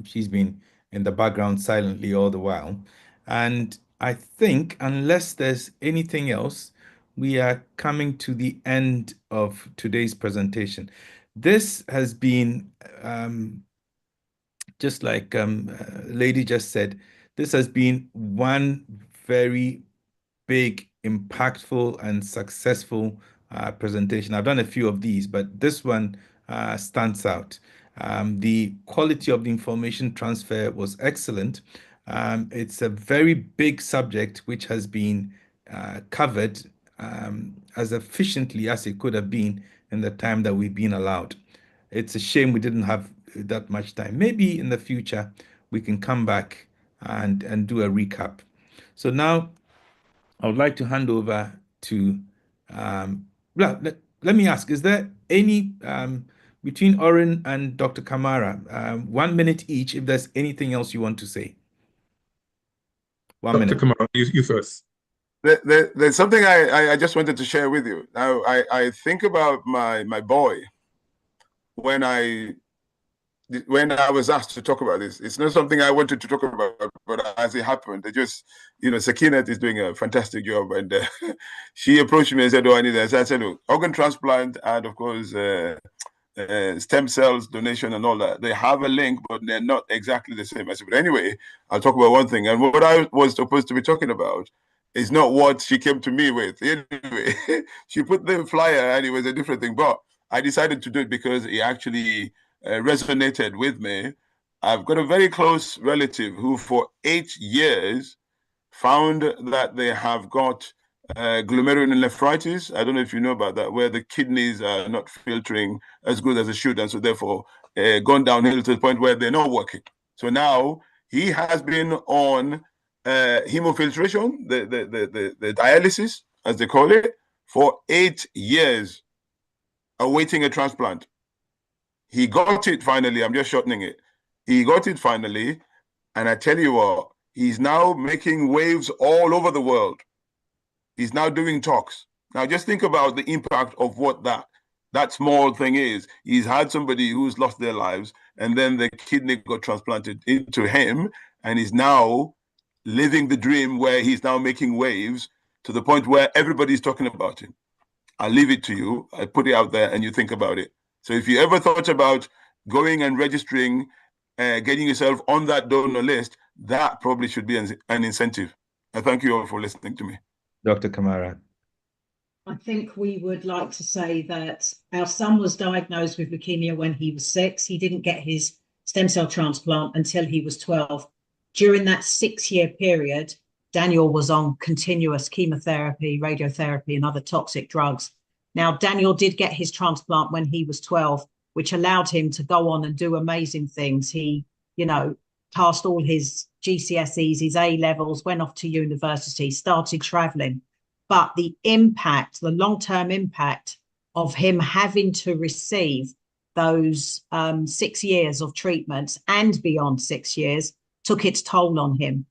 B: She's been in the background silently all the while. And I think, unless there's anything else, we are coming to the end of today's presentation. This has been, just like Lady just said, this has been one very big, impactful, and successful presentation. I've done a few of these, but this one stands out. The quality of the information transfer was excellent. It's a very big subject which has been covered as efficiently as it could have been in the time that we've been allowed. It's a shame we didn't have that much time. Maybe in the future we can come back and do a recap. So now I would like to hand over to let me ask, is there any between Oren and Dr. Kamara, 1 minute each, if there's anything else you want to say? 1 minute.
E: Dr. Kamara, you first.
C: There's something I just wanted to share with you. Now, I think about my boy when I was asked to talk about this. It's not something I wanted to talk about, but as it happened, it just, Sakinat is doing a fantastic job, and she approached me and said, "Oh, I need that." So I said, "Look, organ transplant and of course stem cells donation and all that, they have a link, but they're not exactly the same." I said, "But anyway, I'll talk about one thing." And what I was supposed to be talking about is not what she came to me with. Anyway, she put the flyer and it was a different thing, but I decided to do it because it actually resonated with me. I've got a very close relative who for 8 years found that they have got glomerulonephritis. I don't know if you know about that, where the kidneys are not filtering as good as they should, and so therefore gone downhill to the point where they're not working. So now he has been on hemofiltration, the dialysis, as they call it, for 8 years, awaiting a transplant. He got it finally. I'm just shortening it. He got it finally. And I tell you what, he's now making waves all over the world. He's now doing talks. Now just think about the impact of what that small thing is. He's had somebody who's lost their lives, and then the kidney got transplanted into him, and he's now living the dream where he's now making waves to the point where everybody's talking about it. I'll leave it to you. I put it out there and you think about it. So if you ever thought about going and registering, getting yourself on that donor list, that probably should be an incentive. I thank you all for listening to me.
B: Dr. Kamara.
F: I think we would like to say that our son was diagnosed with leukemia when he was 6. He didn't get his stem cell transplant until he was 12. During that 6-year period, Daniel was on continuous chemotherapy, radiotherapy, and other toxic drugs. Now, Daniel did get his transplant when he was 12, which allowed him to go on and do amazing things. He, passed all his GCSEs, his A levels, went off to university, started traveling. But the impact, the long-term impact of him having to receive those 6 years of treatments and beyond 6 years took its toll on him.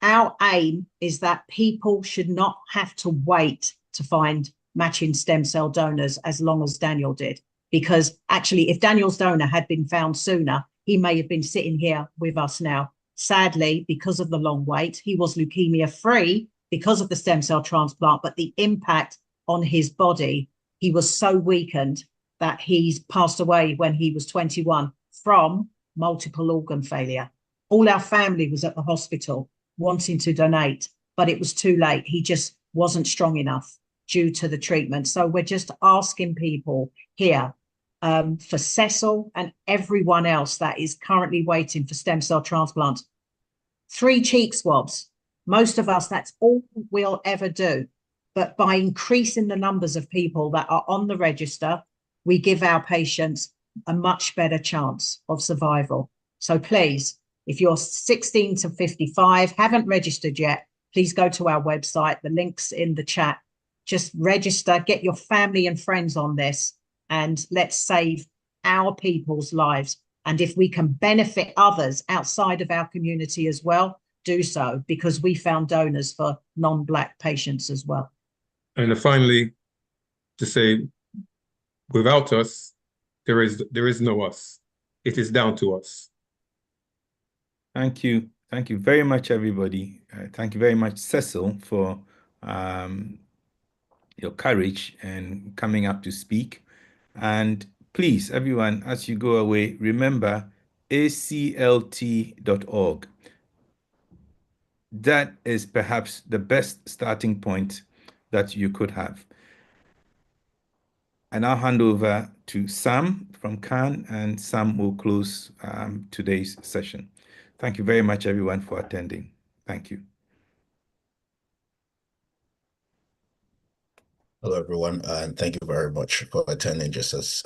F: Our aim is that people should not have to wait to find matching stem cell donors as long as Daniel did. Because actually, if Daniel's donor had been found sooner, he may have been sitting here with us now. Sadly, because of the long wait, he was leukemia free because of the stem cell transplant, but the impact on his body, he was so weakened that he's passed away when he was 21 from multiple organ failure. All our family was at the hospital wanting to donate, but it was too late. He just wasn't strong enough due to the treatment. So we're just asking people here for Cecil and everyone else that is currently waiting for stem cell transplant, 3 cheek swabs. Most of us, that's all we'll ever do. But by increasing the numbers of people that are on the register, we give our patients a much better chance of survival. So please, if you're 16 to 55, haven't registered yet, please go to our website. The link's in the chat. Just register, get your family and friends on this, and let's save our people's lives. And if we can benefit others outside of our community as well, do so, because we found donors for non-Black patients as well.
E: And finally, to say, without us, there is no us. It is down to us.
B: Thank you. Thank you very much, everybody. Thank you very much, Cecil, for your courage and coming up to speak. And please, everyone, as you go away, remember aclt.org. That is perhaps the best starting point that you could have. And I'll hand over to Sam from Cannes, and Sam will close today's session. Thank you very much, everyone, for attending. Thank you.
G: Hello, everyone, and thank you very much for attending. Just as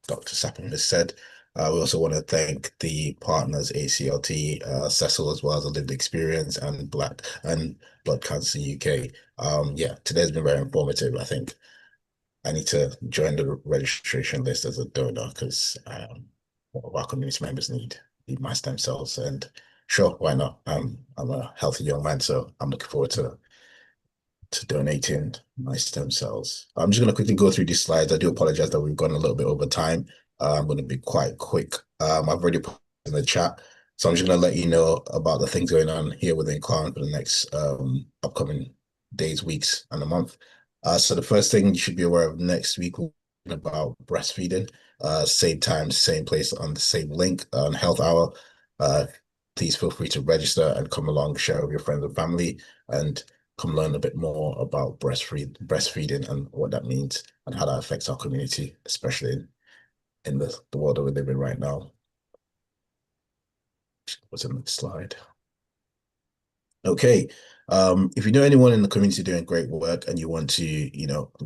G: Dr. Sappin has said, we also want to thank the partners, ACLT, Cecil, as well as the Lived Experience, and Blood Cancer UK. Today's been very informative. I think I need to join the registration list as a donor because one of our community members need my stem cells. And sure, why not? I'm a healthy young man, so I'm looking forward to donating my stem cells. I'm just going to quickly go through these slides. I do apologize that we've gone a little bit over time. I'm going to be quite quick. I've already put in the chat, so I'm just going to let you know about the things going on here within Cannes for the next upcoming days, weeks, and a month. So the first thing you should be aware of next week will be about breastfeeding. Same time, same place, on the same link on Health Hour. Please feel free to register and come along, share with your friends and family, and come learn a bit more about breastfeeding and what that means and how that affects our community, especially in the world that we live in right now. What's the next slide? Okay. If you know anyone in the community doing great work and you want to,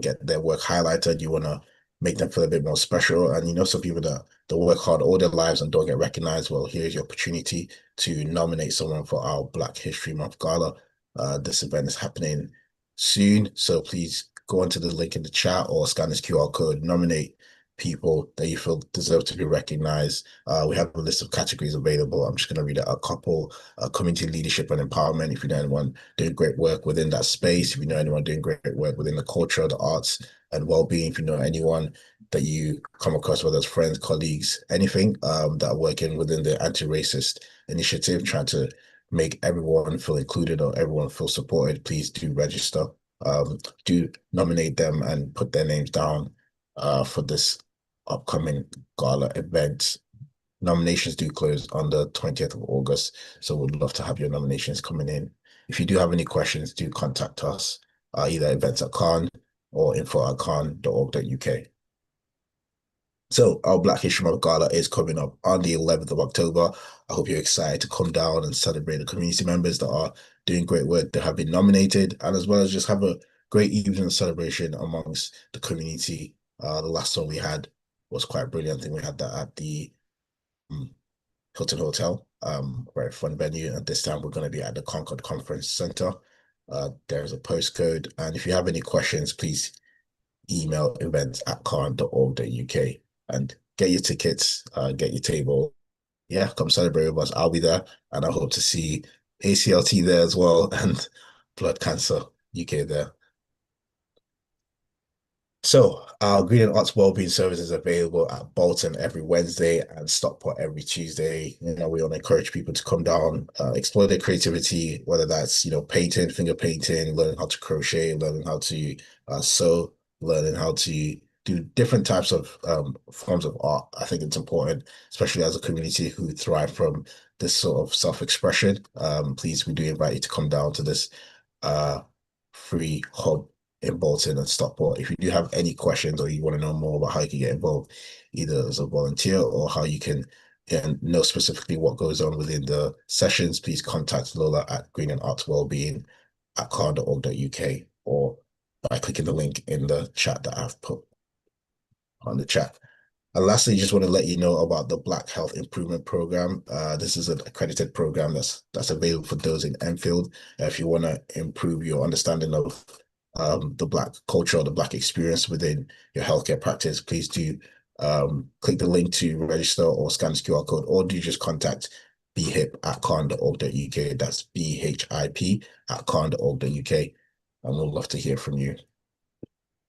G: get their work highlighted, you want to make them feel a bit more special, and some people that work hard all their lives and don't get recognized, well, here's your opportunity to nominate someone for our Black History Month Gala. This event is happening soon, so please go onto the link in the chat or scan this QR code, nominate people that you feel deserve to be recognized. We have a list of categories available. I'm just going to read out a couple. Community leadership and empowerment, if you know anyone doing great work within that space, if you know anyone doing great work within the culture, the arts, and well-being, if you know anyone that you come across, whether it's friends, colleagues, anything that are working within the anti-racist initiative, trying to make everyone feel included or everyone feel supported, please do register. Do nominate them and put their names down for this upcoming gala event. Nominations do close on the 20th of August, so we'd love to have your nominations coming in. If you do have any questions, do contact us, either events@Cannes, or info@khan.org.uk. So our Black History Month Gala is coming up on the 11th of October. I hope you're excited to come down and celebrate the community members that are doing great work that have been nominated, and as well as just have a great evening celebration amongst the community. The last one we had was quite brilliant. I think we had that at the Hilton Hotel, very fun venue. And this time we're going to be at the Concord Conference Center. There's a postcode, and if you have any questions, please email events@khan.org.uk and get your tickets, get your table. Yeah, come celebrate with us. I'll be there, and I hope to see ACLT there as well, and Blood Cancer UK there. So our Green and Arts Wellbeing Service is available at Bolton every Wednesday and Stockport every Tuesday. We want to encourage people to come down, explore their creativity, whether that's, painting, finger painting, learning how to crochet, learning how to sew, learning how to do different types of forms of art. I think it's important, especially as a community who thrive from this sort of self-expression. Please, we do invite you to come down to this free hub in Bolton and Stockport. If you do have any questions or you want to know more about how you can get involved, either as a volunteer or how you can know specifically what goes on within the sessions, please contact Lola at Green and Arts Wellbeing at khan.org.uk or by clicking the link in the chat that I've put on the chat. And lastly, just want to let you know about the Black Health Improvement Program. This is an accredited program that's available for those in Enfield. If you want to improve your understanding of the Black culture or the Black experience within your healthcare practice, please do click the link to register or scan this QR code, or do just contact bhip@khan.org.uk. That's BHIP@khan.org.uk, and we'll love to hear from you.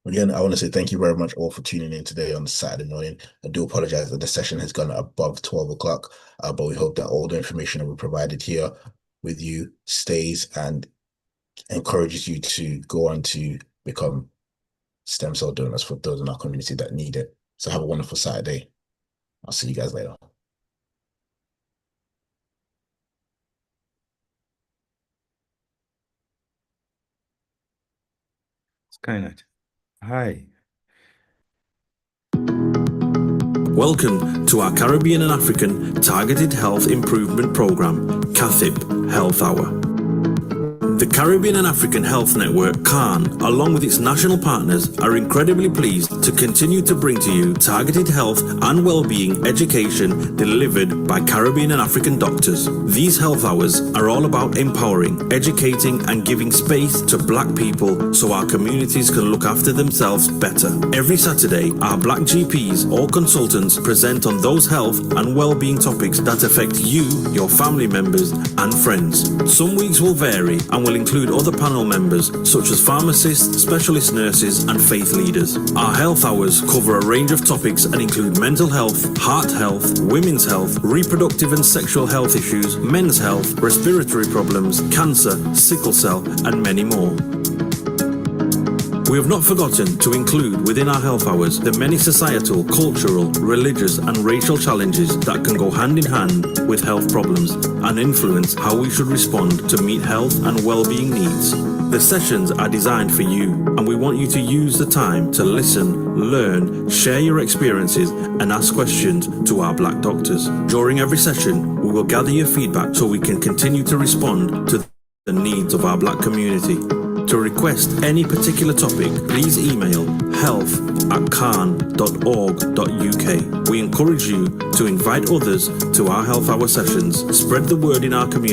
G: Again, I want to say thank you very much all for tuning in today on Saturday morning. I do apologize that the session has gone above 12 o'clock, but we hope that all the information that we provided here with you stays and encourages you to go on to become stem cell donors for those in our community that need it. So have a wonderful Saturday. I'll see you guys later.
B: Skynet. Hi.
A: Welcome to our Caribbean and African Targeted Health Improvement Program, CATHIP Health Hour. The Caribbean and African Health Network, CAN, along with its national partners, are incredibly pleased to continue to bring to you targeted health and well-being education delivered by Caribbean and African doctors. These health hours are all about empowering, educating, and giving space to Black people so our communities can look after themselves better. Every Saturday, our Black GPs or consultants present on those health and well-being topics that affect you, your family members, and friends. Some weeks will vary and will include other panel members such as pharmacists, specialist nurses, and faith leaders. Our health hours cover a range of topics and include mental health, heart health, women's health, reproductive and sexual health issues, men's health, respiratory problems, cancer, sickle cell, and many more. We have not forgotten to include within our health hours the many societal, cultural, religious, and racial challenges that can go hand in hand with health problems and influence how we should respond to meet health and well-being needs. The sessions are designed for you, and we want you to use the time to listen, learn, share your experiences, and ask questions to our Black doctors. During every session, we will gather your feedback so we can continue to respond to the needs of our Black community. To request any particular topic, please email health@khan.org.uk. We encourage you to invite others to our health hour sessions. Spread the word in our community